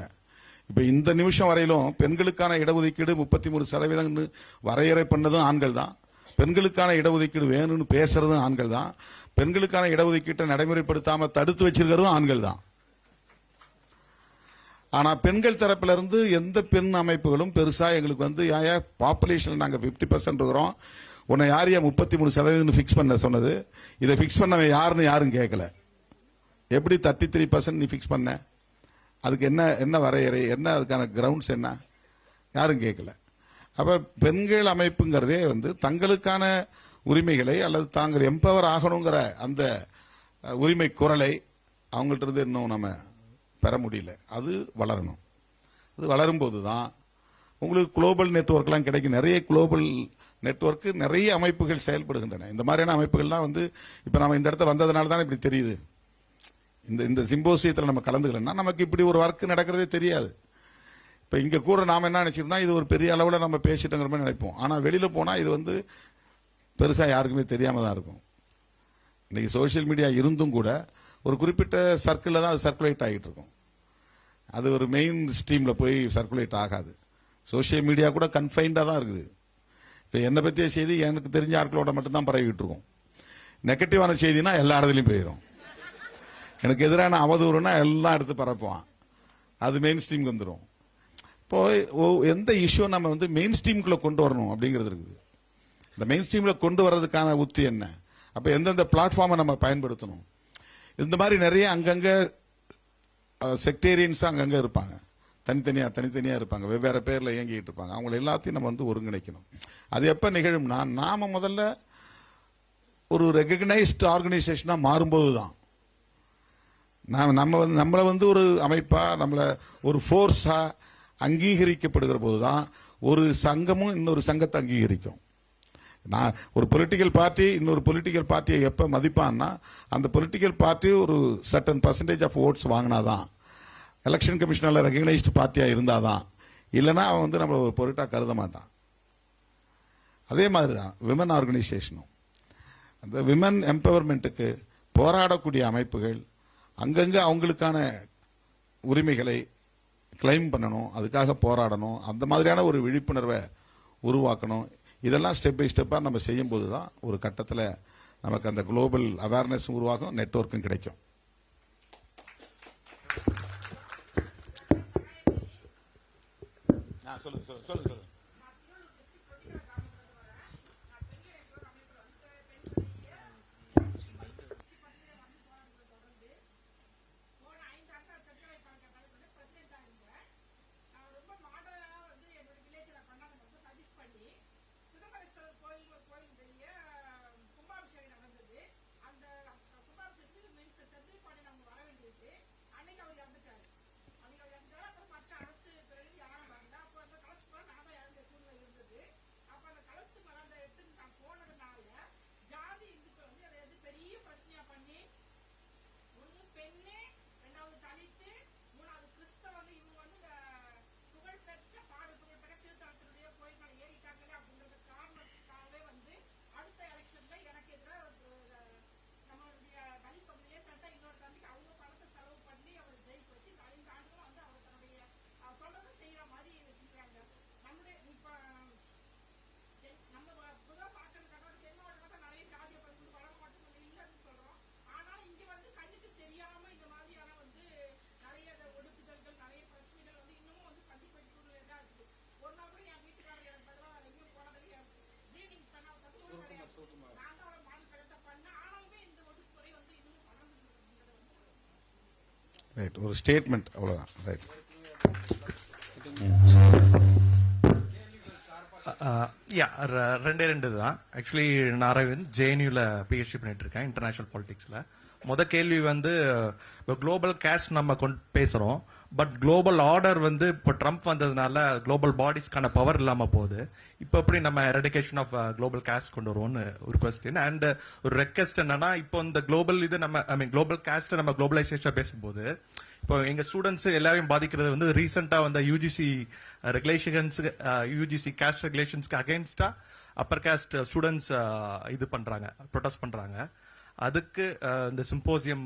இப்ப இந்த நிமிஷம் வரையிலும் பெண்களுக்கான இடஒதுக்கீடு 33% வரையறை பண்ணதும் ஆண்கள் தான். பெண்களுக்கான இடஒதுக்கீடு வேணும்னு பேசுறதும் ஆண்கள் தான். பெண்களுக்கான இடஒதுக்கீட்டை நடைமுறைப்படுத்தாம தடுத்து வச்சிருக்கிறதும் ஆண்கள் தான். ஆனா பெண்கள் தரப்புல இருந்து எந்த பெண் அமைப்புகளும் பெருசா எங்களுக்கு பாப்புலேஷன் நாங்க 50% இருக்கிறோம், உன்னை யாரையா 33% பிக்ஸ் பண்ண சொன்னது, இதை பிக்ஸ் பண்ணவன் யாருன்னு யாரும் கேட்கல. எப்படி 33% நீ பிக்ஸ் பண்ண, அதுக்கு என்ன வரையறை, என்ன அதுக்கான கிரவுண்ட்ஸ் என்ன, யாரும் கேட்கல. அப்ப பெண்கள் அமைப்புங்கிறதே தங்களுக்கான உரிமைகளை அல்லது தாங்கள் எம்பவர் ஆகணுங்கிற அந்த உரிமை குரலை அவங்கள்ட்ட இருந்து இன்னும் நம்ம பெற முடியல. அது வளரணும். அது வளரும்போது தான் உங்களுக்கு குளோபல் நெட்வொர்க்லாம் கிடைக்கும். நிறைய குளோபல் நெட்வொர்க், நிறைய அமைப்புகள் செயல்படுகின்றன. இந்த மாதிரியான அமைப்புகள்லாம் இப்ப நம்ம இந்த இடத்த வந்ததுனால தான் இப்படி தெரியுது. இந்த சிம்போசியத்தில் நம்ம கலந்துக்கலன்னா நமக்கு இப்படி ஒரு ஒர்க் நடக்கிறதே தெரியாது. இப்ப இங்க கூட நாம என்ன நினைச்சிருந்தா இது ஒரு பெரிய அளவுல நம்ம பேசிட்டோங்கிற மாதிரி நினைப்போம். ஆனா வெளியில போனா இது பெருசா யாருக்குமே தெரியாம தான் இருக்கும். இன்னைக்கு சோசியல் மீடியா இருந்தும் கூட ஒரு குறிப்பிட்ட சர்க்கிள்ல தான் அது சர்க்குலேட் ஆகிட்டு இருக்கும். அது ஒரு மெயின் ஸ்ட்ரீமில் போய் சர்க்குலேட் ஆகாது. சோஷியல் மீடியா கூட கன்ஃபைண்டாக தான் இருக்குது. இப்போ என்னை பற்றிய செய்தி எனக்கு தெரிஞ்ச ஆட்களோட மட்டும்தான் பரவிக்கிட்டு இருக்கும். நெகட்டிவான செய்தினா எல்லா இடத்துலையும் போயிடும். எனக்கு எதிரான அவதூறுனா எல்லாம் எடுத்து பரப்புவான். அது மெயின் ஸ்ட்ரீமுக்கு வந்துடும். இப்போ எந்த இஷ்யூ நம்ம வந்து மெயின் ஸ்ட்ரீமுக்குள்ள கொண்டு வரணும் அப்படிங்கிறது இருக்குது. இந்த மெயின் ஸ்ட்ரீமில் கொண்டு வர்றதுக்கான உத்தி என்ன, அப்போ எந்தெந்த பிளாட்ஃபார்மை நம்ம பயன்படுத்தணும். இந்த மாதிரி நிறைய அங்கங்கே செக்டேரியன்ஸ் அங்கங்கே இருப்பாங்க, தனித்தனியாக இருப்பாங்க, வெவ்வேறு பேரில் இயங்கிட்டு இருப்பாங்க. அவங்கள எல்லாத்தையும் நம்ம வந்து ஒருங்கிணைக்கணும். அது எப்போ நிகழும்னா நாம முதல்ல ஒரு ரெகக்னைஸ்ட் ஆர்கனைசேஷனாக மாறும்போது தான். நம்மளை வந்து ஒரு அமைப்பா, நம்மளை ஒரு ஃபோர்ஸா அங்கீகரிக்கப்படுகிற போதுதான் ஒரு சங்கமும் இன்னொரு சங்கத்தை அங்கீகரிக்கும். நான் ஒரு பொலிட்டிக்கல் பார்ட்டி இன்னொரு பொலிட்டிக்கல் பார்ட்டியை எப்போ மதிப்பான்னா அந்த பொலிட்டிக்கல் பார்ட்டி ஒரு certain percentage of oats வாங்கினாதான், election கமிஷனில் recognised பார்ட்டியாக இருந்தாதான், இல்லைன்னா அவன் வந்து நம்மளை ஒரு பொருட்டாக கருத மாட்டான். அதே மாதிரி தான் விமன் ஆர்கனைசேஷனும். அந்த விமன் எம்பவர்மெண்ட்டுக்கு போராடக்கூடிய அமைப்புகள் அங்கங்கே அவங்களுக்கான உரிமைகளை கிளைம் பண்ணணும், அதுக்காக போராடணும், அந்த மாதிரியான ஒரு விழிப்புணர்வை உருவாக்கணும். இதெல்லாம் ஸ்டெப் பை ஸ்டெப்பாக நம்ம செய்யும்போது தான் ஒரு கட்டத்தில் நமக்கு அந்த குளோபல் அவேர்னஸ் உருவாகும், நெட்வொர்க்கும் கிடைக்கும். சொல்லுங்க. ரைட், ஒரு ஸ்டேட்மெண்ட் அவ்வளவுதான். ரைட். ரெண்டு தான். ஆக்சுவலி நான் அரவிந்த் ஜேஎன்யூல பிஹெச்டி பண்ணிட்டு இருக்கேன் இன்டர்நேஷனல் பாலிடிக்ஸ்ல. கேள்வி வந்து குளோபல் கேஸ்ட் நம்ம பேசுறோம், பட் குளோபல் ஆர்டர் வந்து இப்போ ட்ரம்ப் வந்ததுனால குளோபல் பாடிஸ்க்கான பவர் இல்லாம போகுது. இப்போ எப்படி நம்ம எரடிகேஷன் ஆஃப் குளோபல் காஸ்ட் கொண்டு வருவோம்னு ஒரு கொஸ்டின். அண்ட் ஒரு ரெக்வெஸ்ட் என்னன்னா, இப்போ இந்த குளோபல் இது நம்ம குளோபல் காஸ்ட் நம்ம குளோபலைசேஷன் பேசும்போது இப்போ எங்க ஸ்டூடெண்ட்ஸ் எல்லாரையும் பாதிக்கிறது வந்து ரீசெண்டா வந்த UGC regulations, UGC cost ரெகுலேஷன்ஸ்க்கு அகைன்ஸ்டா upper caste students இது பண்றாங்க, ப்ரொடெஸ்ட் பண்றாங்க. அதுக்கு இந்த சிம்போசியம்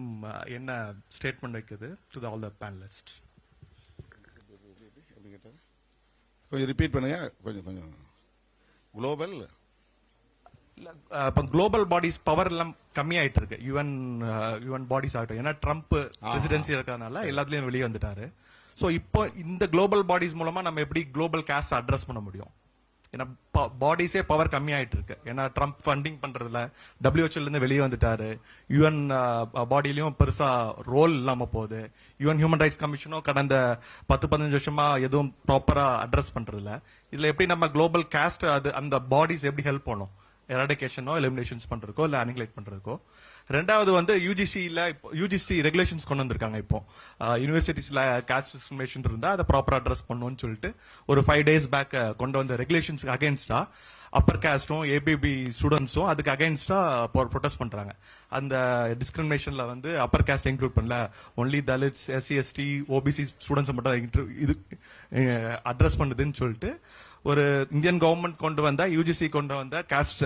என்ன ஸ்டேட்மெண்ட் வைக்குது டு ஆல் த பேனலிஸ்ட்? கொஞ்சம் ரிப்பீட் பண்ணுங்க. கொஞ்சம் குளோபல் இப்போ குளோபல் பாடிஸ் பவர் எல்லாம் கம்மியாயிட்டு இருக்கு. யுஎன் பாடிஸ் ஆகட்டும், ஏன்னா ட்ரம்ப் பிரசிடென்சி இருக்கிறதுனால எல்லாத்துலயும் வெளியே வந்துட்டாரு. சோ இப்போ இந்த குளோபல் பாடிஸ் மூலமா நம்ம எப்படி குளோபல் காஸ்ட் அட்ரஸ் பண்ண முடியும்? ஏன்னா பாடிஸே பவர் கம்மியாயிட்டு இருக்கு. ஏன்னா ட்ரம்ப் ஃபண்டிங் பண்றதுல WHO இருந்து வெளியே வந்துட்டாரு. யுஎன் பாடியிலயும் பெருசா ரோல் இல்லாம போகுது. யுஎன் ஹியூமன் ரைட்ஸ் கமிஷனும் கடந்த 10-15 வருஷமா எதுவும் ப்ராப்பரா அட்ரஸ் பண்றதில்ல. இதுல எப்படி நம்ம குளோபல் காஸ்ட் அந்த பாடிஸ் எப்படி ஹெல்ப் பண்ணும்? எராடிகேஷனோ எலிமினேஷன்ஸ் பண்றதுக்கோ இல்ல அனிகுலேட் பண்றதுக்கோ. ரெண்டாவது வந்து யூஜிசி ரெகுலேஷன்ஸ் கொண்டு வந்திருக்காங்க. இப்போ யூனிவர்சிட்டிஸ்ல காஸ்ட் டிஸ்கிரிமினேஷன் இருந்தா அதை ப்ராப்பரா அட்ரஸ் பண்ணணும்னு சொல்லிட்டு ஒரு 5 days பேக் கொண்டு வந்த ரெகுலேஷன்ஸ்க்கு அகைன்ஸ்டா அப்பர் காஸ்டும் ஏபிபி ஸ்டூடெண்ட்ஸும் அதுக்கு அகைன்ஸ்டா ப்ரொடெஸ்ட் பண்றாங்க. அந்த டிஸ்கிரிமினேஷன்ல வந்து அப்பர் காஸ்ட் இன்க்ளூட் பண்ணல, only Dalits, SC/ST, OBC students மட்டும் இது அட்ரஸ் பண்ணுதுன்னு சொல்லிட்டு ஒரு இந்தியன் கவர்மெண்ட் கொண்டு வந்த யூஜிசி கொண்டு வந்த காஸ்ட்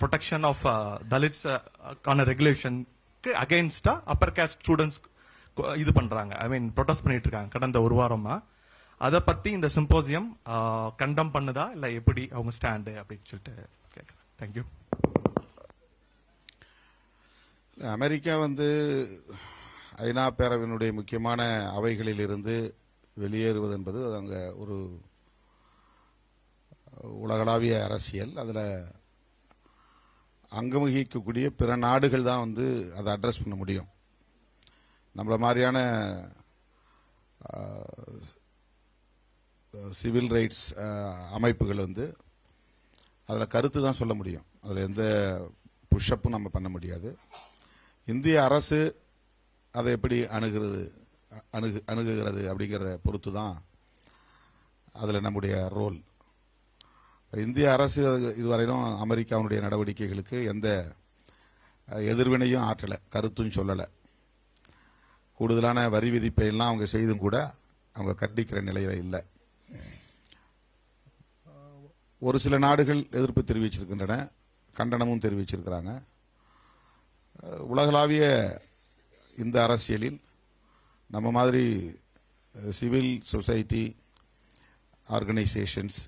ப்ரொடெக்ஷன் ஆஃப் தலித்ஸ் ஆன ரெகுலேஷனுக்கு அகைன்ஸ்டா அப்பர் காஸ்ட் ஸ்டூடெண்ட்ஸ் இது பண்றாங்க, ஐ மீன் ப்ரொடெஸ்ட் பண்ணிட்டு இருக்காங்க கடந்த ஒரு வாரமா. அதை பத்தி இந்த சிம்போசியம் கண்டம் பண்ணுதா இல்ல எப்படி அவங்க ஸ்டாண்டு அப்படின்னு சொல்லிட்டு கேட்குறேன். தேங்க்யூ. அமெரிக்கா ஐநா பேரவையினுடைய முக்கியமான அவைகளில் இருந்து வெளியேறுவது என்பது அது அங்கே ஒரு உலகளாவிய அரசியல். அதில் அங்கம் வகிக்கக்கூடிய பிற நாடுகள் தான் அதை அட்ரஸ் பண்ண முடியும். நம்மள மாதிரியான சிவில் ரைட்ஸ் அமைப்புகள் அதில் கருத்து தான் சொல்ல முடியும். அதில் எந்த புஷ்அப்பும் நம்ம பண்ண முடியாது. இந்திய அரசு அதை எப்படி அணுகுகிறது அப்படிங்கிறத பொறுத்து தான் அதில் நம்முடைய ரோல். இந்திய அரசு இதுவரையிலும் அமெரிக்காவுடைய நடவடிக்கைகளுக்கு எந்த எதிர்வினையும் ஆற்றலை, கருத்தும் சொல்லலை. கூடுதலான வரி விதிப்பை எல்லாம் அவங்க செய்தும் கூட அவங்க கண்டிக்கிற நிலையில இல்லை. ஒரு சில நாடுகள் எதிர்ப்பு தெரிவிச்சிருக்கின்றன, கண்டனமும் தெரிவிச்சிருக்கிறாங்க. உலகளாவிய இந்த அரசியலில் நம்ம மாதிரி சிவில் சொசைட்டி ஆர்கனைசேஷன்ஸ்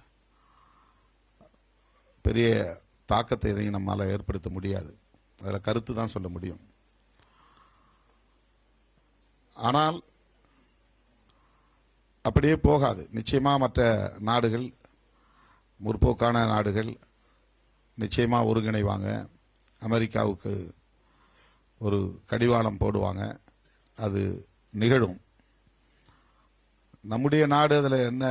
பெரிய தாக்கத்தை எதையும் நம்மால் ஏற்படுத்த முடியாது. அதில் கருத்து தான் சொல்ல முடியும். ஆனால் அப்படியே போகாது. நிச்சயமா மற்ற நாடுகள், முற்போக்கான நாடுகள் நிச்சயமா ஒருங்கிணைவாங்க, அமெரிக்காவுக்கு ஒரு கடிவாளம் போடுவாங்க, அது நிகழும். நம்முடைய நாடு அதில் என்ன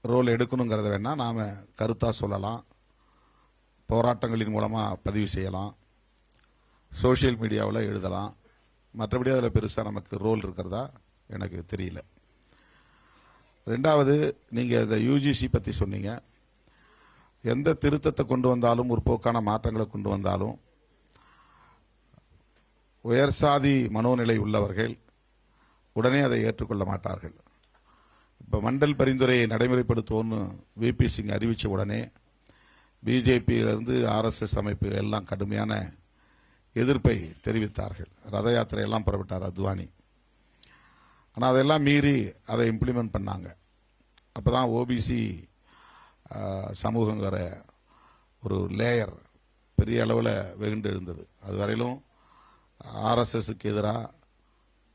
ரோல் எடுக்கணுங்கிறத வேணா நாம கருத்தா சொல்லலாம், போராட்டங்களின் மூலமாக பதிவு செய்யலாம், சோசியல் மீடியாவில் எழுதலாம். மற்றபடி அதில் பெருசாக நமக்கு ரோல் இருக்கிறதா எனக்கு தெரியல. ரெண்டாவது, நீங்கள் இந்த யூஜிசி பற்றி சொன்னீங்க. எந்த திருத்தத்தை கொண்டு வந்தாலும், முற்போக்கான மாற்றங்களை கொண்டு வந்தாலும், உயர் சாதி மனோநிலை உள்ளவர்கள் உடனே அதை ஏற்றுக்கொள்ள மாட்டார்கள். இப்போ மண்டல் பரிந்துரையை நடைமுறைப்படுத்துவோன்னு விபி சிங் அறிவித்த உடனே பிஜேபியிலிருந்து ஆர்எஸ்எஸ் அமைப்பு எல்லாம் கடுமையான எதிர்ப்பை தெரிவித்தார்கள். ரத யாத்திரையெல்லாம் புறப்பட்டார் அத்வானி. ஆனால் அதெல்லாம் மீறி அதை இம்ப்ளிமெண்ட் பண்ணாங்க. அப்போ தான் ஓபிசி சமூகங்கிற ஒரு லேயர் பெரிய அளவில் வெகுண்டு எழுந்தது. அது வரையிலும் ஆர்எஸ்எஸ்க்கு எதிராக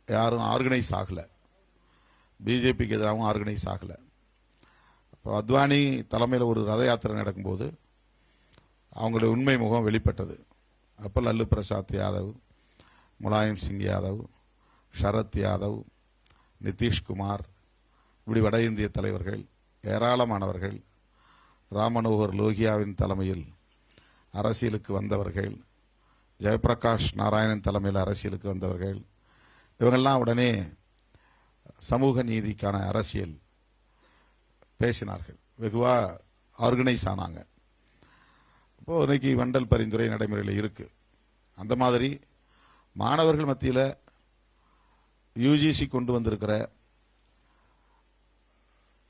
யாரும் ஆர்கனைஸ் ஆகலை, பிஜேபிக்கு எதிராகவும் ஆர்கனைஸ் ஆகலை. இப்போ அத்வானி தலைமையில் ஒரு ரத யாத்திரை நடக்கும்போது அவங்களுடைய உண்மை முகம் வெளிப்பட்டது. அப்போ லல்லு பிரசாத் யாதவ், முலாயம் சிங் யாதவ், சரத் யாதவ், நிதிஷ்குமார், இப்படி வட இந்திய தலைவர்கள் ஏராளமானவர்கள், ராமனோகர் லோகியாவின் தலைமையில் அரசியலுக்கு வந்தவர்கள், ஜெயபிரகாஷ் நாராயணன் தலைமையில் அரசியலுக்கு வந்தவர்கள், இவங்கெல்லாம் உடனே சமூக நீதிக்கான அரசியல் பேசினார்கள், வெகுவா ஆர்கனைஸ் ஆனாங்க. இப்போ இன்னைக்கு மண்டல் பரிந்துரை நடைமுறையில் இருக்கு. அந்த மாதிரி மாணவர்கள் மத்தியில் யூஜிசி கொண்டு வந்திருக்கிற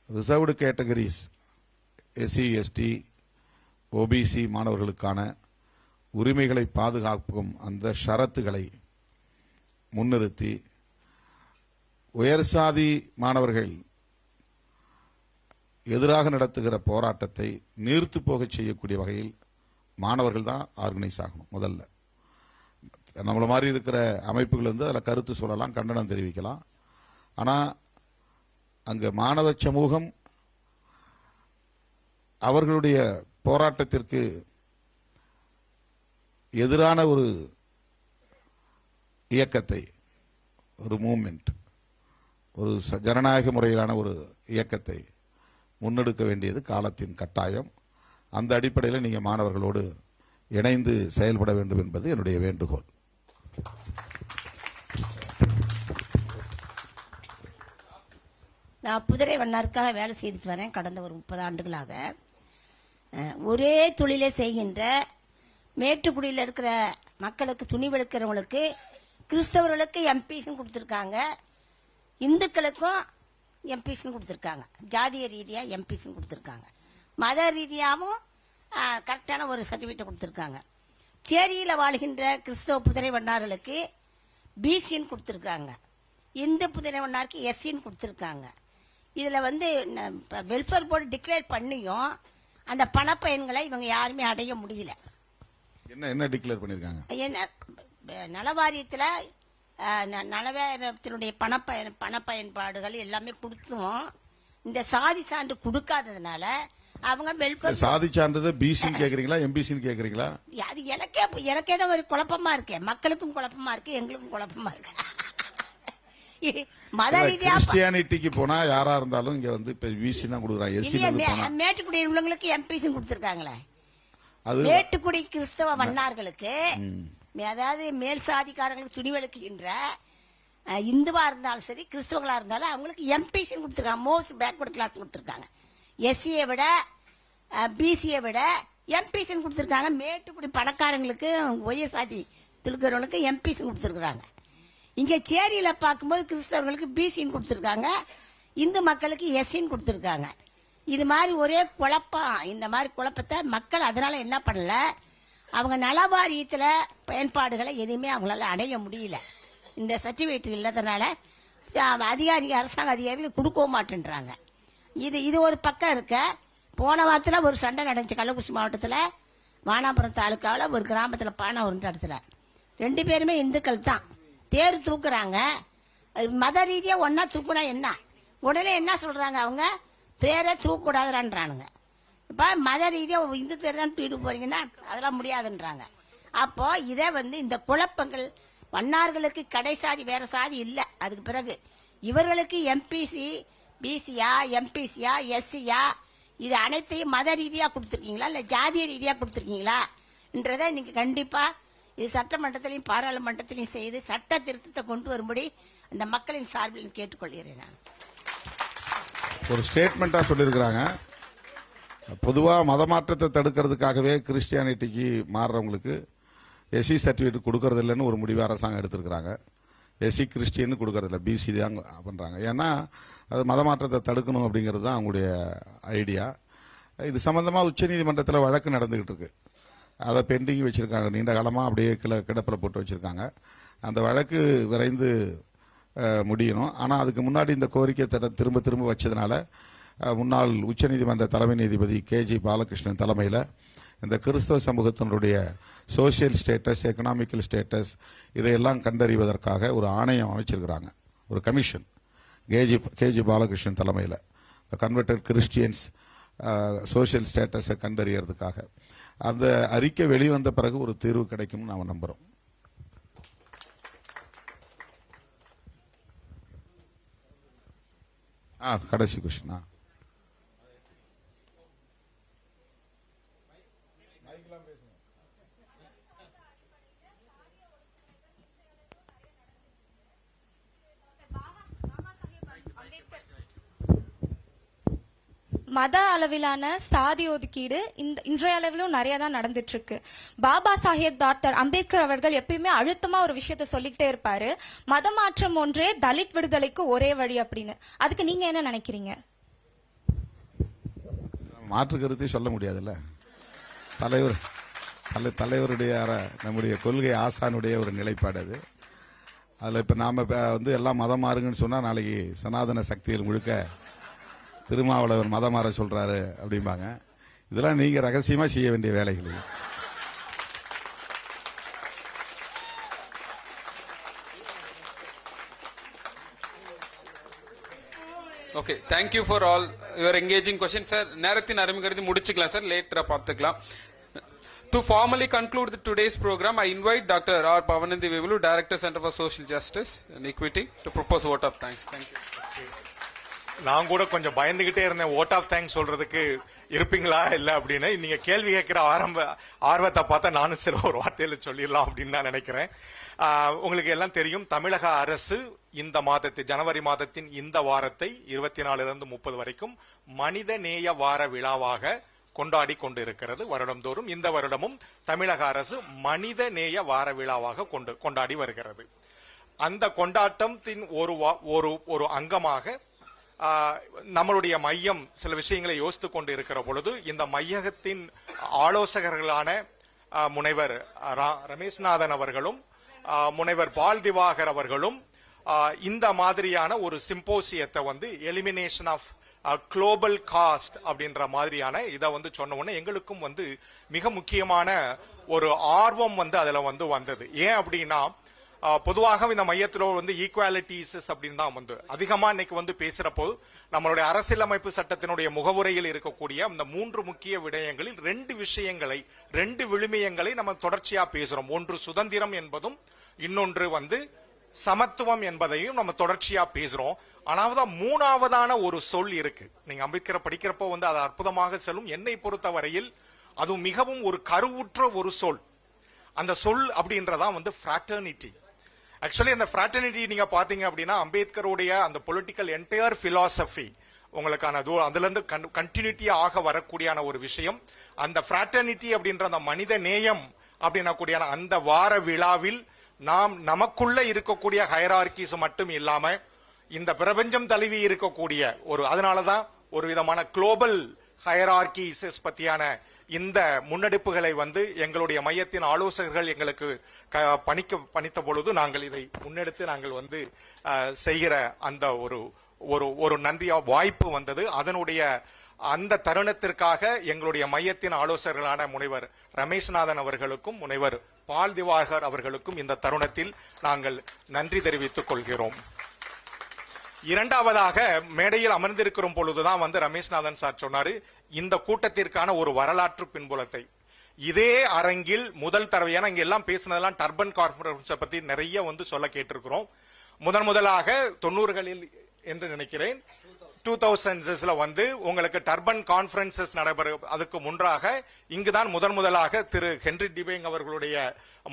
reserved categories, SC ST OBC மாணவர்களுக்கான உரிமைகளை பாதுகாக்கும் அந்த ஷரத்துகளை முன்னிறுத்தி உயர்சாதி மாணவர்கள் எதிராக நடத்துகிற போராட்டத்தை நீர்த்து போக செய்யக்கூடிய வகையில் மாணவர்கள் தான் ஆர்கனைஸ் ஆகணும். முதல்ல நம்மள மாதிரி இருக்கிற அமைப்புகள் அதில் கருத்து சொல்லலாம், கண்டனம் தெரிவிக்கலாம். ஆனால் அங்கே மாணவ சமூகம் அவர்களுடைய போராட்டத்திற்கு எதிரான ஒரு இயக்கத்தை, ஒரு மூவ்மெண்ட், ஒரு ஜனநாயக முறையிலான ஒரு இயக்கத்தை முன்னெடுக்க வேண்டியது காலத்தின் கட்டாயம். அந்த அடிப்படையில் நீங்கள் மாணவர்களோடு இணைந்து செயல்பட வேண்டும் என்பது என்னுடைய வேண்டுகோள். நான் குதிரை வண்ணாருக்காக வேலை செய்துட்டு வரேன் கடந்த ஒரு 30 ஆண்டுகளாக. ஒரே தொழிலை செய்கின்ற மேட்டுக்குடியில் இருக்கிற மக்களுக்கு, துணிவெடுக்கிறவங்களுக்கு, கிறிஸ்தவர்களுக்கு எம்பிஸ்ன்னு கொடுத்துருக்காங்க, இந்துக்களுக்கும் எம்பிஸ்ன்னு கொடுத்துருக்காங்க, ஜாதிய ரீதியாக எம்பிஸ்ன்னு கொடுத்துருக்காங்க, மத ரீதியாகவும் கரெக்டான ஒரு சர்டிஃபிகேட் கொடுத்துருக்காங்க. சேரியில் வாழ்கின்ற கிறிஸ்தவ குதிரை வண்ணார்களுக்கு பிசின்னு கொடுத்துருக்காங்க. இந்து புதுநவனாருக்கு எஸ்சின்னு கொடுத்துருக்காங்க. இதுல வந்து வெல்ஃபேர் போர்டு டிக்ளேர் பண்ணியும் அந்த பணப்பயன்களை இவங்க யாருமே அடைய முடியல. என்ன டிக்ளேர் பண்ணிருக்காங்க? என்ன நலவாரியத்துல நலவாரியத்தினுடைய பணப்பயன்பாடுகள் எல்லாமே கொடுத்தும் இந்த சாதி சான்று கொடுக்காததுனால அவங்க வெல்ஃபேர் சாதி சான்றிதழ் பிசின்னு கேக்குறீங்களா எம்பிசின்னு கேக்குறீங்களா? அது எனக்கே தான் ஒரு குழப்பமா இருக்கு. மக்களுக்கும் குழப்பமா இருக்கு, எங்களுக்கும் குழப்பமா இருக்கு. மத ரீதியா கிறிஸ்டியானிட்டிக்கு போனா யாரா இருந்தாலும் இங்க வந்து பிசி தான் கொடுக்குறாங்க. எஸ்சி மேட்டுக்குடி உள்ளவங்களுக்கு எம்பிசி கொடுத்திருக்காங்களே. மேட்டுக்குடி கிறிஸ்தவ வண்ணார்களுக்கு, அதாவது மேல் சாதிக்காரங்களுக்கு துணிவெடுக்கின்ற இந்துவா இருந்தாலும் சரி கிறிஸ்தவங்களா இருந்தாலும் அவங்களுக்கு எம்பிசி கொடுத்திருக்காங்க. மோஸ்ட் பேக்வர்ட் கிளாஸ் கொடுத்திருக்காங்க. எஸ்சியை விட பிசியை விட எம்பிசி கொடுத்திருக்காங்க. மேட்டுக்குடி பணக்காரங்களுக்கு உயர் சாதி திருக்கிறவங்களுக்கு எம்பிசி கொடுத்திருக்காங்க. இங்க சேரியில பார்க்கும்போது கிறிஸ்தவர்களுக்கு பிசின்னு கொடுத்திருக்காங்க, இந்து மக்களுக்கு எஸ்சின்னு கொடுத்திருக்காங்க. இது மாதிரி ஒரே குழப்பம். இந்த மாதிரி குழப்பத்தை மக்கள் அதனால என்ன பண்ணல, அவங்க நலவாரியத்துல பயன்பாடுகளை எதுவுமே அவங்களால அடைய முடியல. இந்த சர்டிபிகேட் இல்லாதனால அரசாங்க அதிகாரிகள் கொடுக்கவும் மாட்டேன்றாங்க. இது ஒரு பக்கம் இருக்க. போன வாரத்தில் ஒரு சண்டை நடந்துச்சு கள்ளக்குறிச்சி மாவட்டத்தில் வானாபுரம் தாலுக்காவில் ஒரு கிராமத்தில் பானாவூர் இடத்துல 2 பேருமே இந்துக்கள் தான். தேர் தூக்குறாங்க. மத ரீதியா ஒன்னா தூக்குனா என்ன, உடனே என்ன சொல்றாங்க, அவங்க தேரை தூக்கூடாதுன்றானுங்க. இப்ப மத ரீதியா இந்து தேர் தான் தூக்கிட்டு போறீங்கன்னா அதெல்லாம் முடியாதுன்றாங்க. அப்போ இதை வந்து இந்த குழப்பங்கள் வண்ணார்களுக்கு கடை சாதி வேற சாதி இல்ல. அதுக்கு பிறகு இவர்களுக்கு எம்பிசி பிசியா எம்பிசியா எஸ்சியா இது அனைத்தையும் மத ரீதியா கொடுத்துருக்கீங்களா இல்ல ஜாதிய ரீதியா கொடுத்துருக்கீங்களா என்றதை நீங்க கண்டிப்பா இது சட்டமன்றத்திலையும் பாராளுமன்றத்திலையும் செய்து சட்ட திருத்தத்தை கொண்டு வரும்படி அந்த மக்களின் சார்பில் கேட்டுக்கொள்கிறேன். நான் ஒரு ஸ்டேட்மெண்டா சொல்லியிருக்கிறாங்க. பொதுவா மதமாற்றத்தை தடுக்கிறதுக்காகவே கிறிஸ்டியானிட்டிக்கு மாறுறவங்களுக்கு எஸ்சி சர்டிபிகேட் கொடுக்கறது இல்லைன்னு ஒரு முடிவு அரசாங்கம் எடுத்திருக்கிறாங்க. எஸ்சி கிறிஸ்டியன் கொடுக்கறது இல்லை, பிசி தான் பண்றாங்க. ஏன்னா அது மதமாற்றத்தை தடுக்கணும் அப்படிங்கிறது தான் அவங்களுடைய ஐடியா. இது சம்பந்தமா உச்சநீதிமன்றத்தில் வழக்கு நடந்துகிட்டு இருக்கு. அதை பெண்டிங் வச்சிருக்காங்க, நீண்ட காலமா அப்படியே கிடப்பில் போட்டு வச்சிருக்காங்க. அந்த வழக்கு விரைந்து முடியணும். ஆனால் அதுக்கு முன்னாடி இந்த கோரிக்கை திரும்ப திரும்ப வச்சதுனால முன்னாள் உச்சநீதிமன்ற தலைமை நீதிபதி KG பாலகிருஷ்ணன் தலைமையில் இந்த கிறிஸ்தவ சமூகத்தினுடைய சோசியல் ஸ்டேட்டஸ், எக்கனாமிக்கல் ஸ்டேட்டஸ் இதையெல்லாம் கண்டறிவதற்காக ஒரு ஆணையம் அமைச்சிருக்கிறாங்க, ஒரு கமிஷன். KG பாலகிருஷ்ணன் தலைமையில் கன்வெர்டட் கிறிஸ்டியன்ஸ் சோசியல் ஸ்டேட்டஸை கண்டறியறதுக்காக அந்த அறிக்கை வெளிவந்த பிறகு ஒரு தீர்வு கிடைக்கும் நாம நம்புறோம். கடைசி கொஸ்டினா மத அளவிலான சாதி ஒதுக்கீடு இன்றைய அளவிலும் நிறைய தான் நடந்துட்டு இருக்கு. பாபா சாஹேப் டாக்டர் அம்பேத்கர் அவர்கள் எப்பயுமே அழுத்தமா ஒரு விஷயத்த சொல்லிக்கிட்டே இருப்பாரு, மதமாற்றம் ஒன்றே தலித் விடுதலைக்கு ஒரே வழி அப்படின்னு. அதுக்கு நீங்க என்ன நினைக்கிறீங்க? மாற்று கருத்தை சொல்ல முடியாதுல்ல. தலைவருடைய நம்முடைய கொள்கை ஆசானுடைய ஒரு நிலைப்பாடு அது. அதுல இப்ப நாம வந்து எல்லாம் மதம் மாறுங்கன்னு சொன்னா நாளைக்கு சனாதன சக்திகள் முழுக்க திருமாவளவர் மதம் மாற சொல்றாரு அப்படிம்பாங்க. இதெல்லாம் நீங்க ரகசியமா செய்ய வேண்டிய வேலைகள். Okay, thank you for all your engaging question sir. நேரத்தின் அருமை கருதி முடிச்சுக்கலாம் சார், லேட்டரா பார்த்துக்கலாம். To formally conclude today's program, I invite Dr. R. Pavanandi Vivulu, Director, Center for Social Justice and Equity, to propose vote of thanks. Thank you. நான் கூட கொஞ்சம் பயந்துகிட்டே இருந்தேன் vote of thanks சொல்றதுக்கு இருப்பீங்களா இல்ல அப்படின்னு. நீங்க கேள்வி கேட்கிற ஆர்வத்தை பார்த்தா நானும் சில ஒரு வார்த்தையில சொல்லிடலாம் அப்படின்னு நான் நினைக்கிறேன். உங்களுக்கு எல்லாம் தெரியும், தமிழக அரசு இந்த மாதத்தை ஜனவரி மாதத்தின் இந்த வாரத்தை 24 to 30 வரைக்கும் மனித நேய வார விழாவாக கொண்டாடி கொண்டிருக்கிறது வருடந்தோறும். இந்த வருடமும் தமிழக அரசு மனித நேய வார விழாவாக கொண்டாடி வருகிறது. அந்த கொண்டாட்டத்தின் ஒரு அங்கமாக நம்மளுடைய மையம் சில விஷயங்களை யோசித்துக் கொண்டு இருக்கிற பொழுது இந்த மையகத்தின் ஆலோசகர்களான முனைவர் ரமேஷ்நாதன் அவர்களும் முனைவர் பால் திவாகர் அவர்களும் இந்த மாதிரியான ஒரு சிம்போசியத்தை வந்து எலிமினேஷன் ஆஃப் குளோபல் காஸ்ட் அப்படின்ற மாதிரியான இதை வந்து சொன்ன உடனே எங்களுக்கும் வந்து மிக முக்கியமான ஒரு ஆர்வம் வந்து அதுல வந்து வந்தது. ஏன் அப்படின்னா பொதுவாக இந்த மையத்தில் வந்து ஈக்குவாலிட்டிஸ் அப்படின்னு தான் வந்து அதிகமா இன்னைக்கு வந்து பேசுறப்போ நம்மளுடைய அரசியலமைப்பு சட்டத்தினுடைய முகவுரையில் இருக்கக்கூடிய அந்த 3 முக்கிய விடயங்களில் 2 விஷயங்களை 2 விழுமியங்களை நம்ம தொடர்ச்சியா பேசுறோம். ஒன்று சுதந்திரம் என்பதும் இன்னொன்று வந்து சமத்துவம் என்பதையும் நம்ம தொடர்ச்சியா பேசுறோம். ஆனால் மூணாவதான ஒரு சொல் இருக்கு. நீங்க அம்பேத்கரை படிக்கிறப்போ வந்து அது அற்புதமாக செல்லும். என்னை பொறுத்த வரையில் அது மிகவும் ஒரு கருவுற்ற ஒரு சொல். அந்த சொல் அப்படின்றதான் வந்து ஃப்ராட்டர்னிட்டி. ஆக்சுவலி அந்த ஃப்ராட்டர்னிட்டி நீங்க பாத்தீங்க அப்படின்னா அம்பேத்கருடைய அந்த பொலிட்டிக்கல் என்டையர் பிலாசபி உங்களுக்கான அதுல இருந்து கண்டினியூட்டி ஆக வரக்கூடியான ஒரு விஷயம். அந்த ஃப்ராட்டர்னிட்டி அப்படின்ற அந்த மனித நேயம் அப்படின்னா கூடிய அந்த வார விழாவில் நாம் நமக்குள்ள இருக்கக்கூடிய ஹைரார்கிஸ் மட்டும் இல்லாம இந்த பிரபஞ்சம் தழுவி இருக்கக்கூடிய ஒரு அதனாலதான் ஒரு விதமான குளோபல் ஹைரார்கிஸ் பத்தியான இந்த முன்னெடுப்புகளை வந்து எங்களுடைய மையத்தின் ஆலோசகர்கள் எங்களுக்கு பணித்த பொழுது நாங்கள் இதை முன்னெடுத்து நாங்கள் வந்து செய்கிற அந்த ஒரு நன்றியா வாய்ப்பு வந்தது. அதனுடைய அந்த தருணத்திற்காக எங்களுடைய மையத்தின் ஆலோசகர்களான முனைவர் ரமேஷ்நாதன் அவர்களுக்கும் முனைவர் பால் திவாகர் அவர்களுக்கும் இந்த தருணத்தில் நாங்கள் நன்றி தெரிவித்துக் கொள்கிறோம். இரண்டாவதாக மேடையில் அமர்ந்திருக்கிற பொழுதுதான் வந்து ரமேஷ்நாதன் சார் சொன்னாரு இந்த கூட்டத்திற்கான ஒரு வரலாற்று பின்புலத்தை. இதே அரங்கில் முதல் தடவையான இங்க எல்லாம் பேசினதெல்லாம் டர்பன் கான்ஃபரன்ஸை பத்தி நிறைய வந்து சொல்ல கேட்டிருக்கிறோம். முதலாக 90களில் என்று நினைக்கிறேன் 2000s வந்து உங்களுக்கு டர்பன் கான்ஃபரன்சஸ் நடைபெறும். அதுக்கு முன்பாக இங்குதான் முதலாக திரு ஹென்றி டிபேங் அவர்களுடைய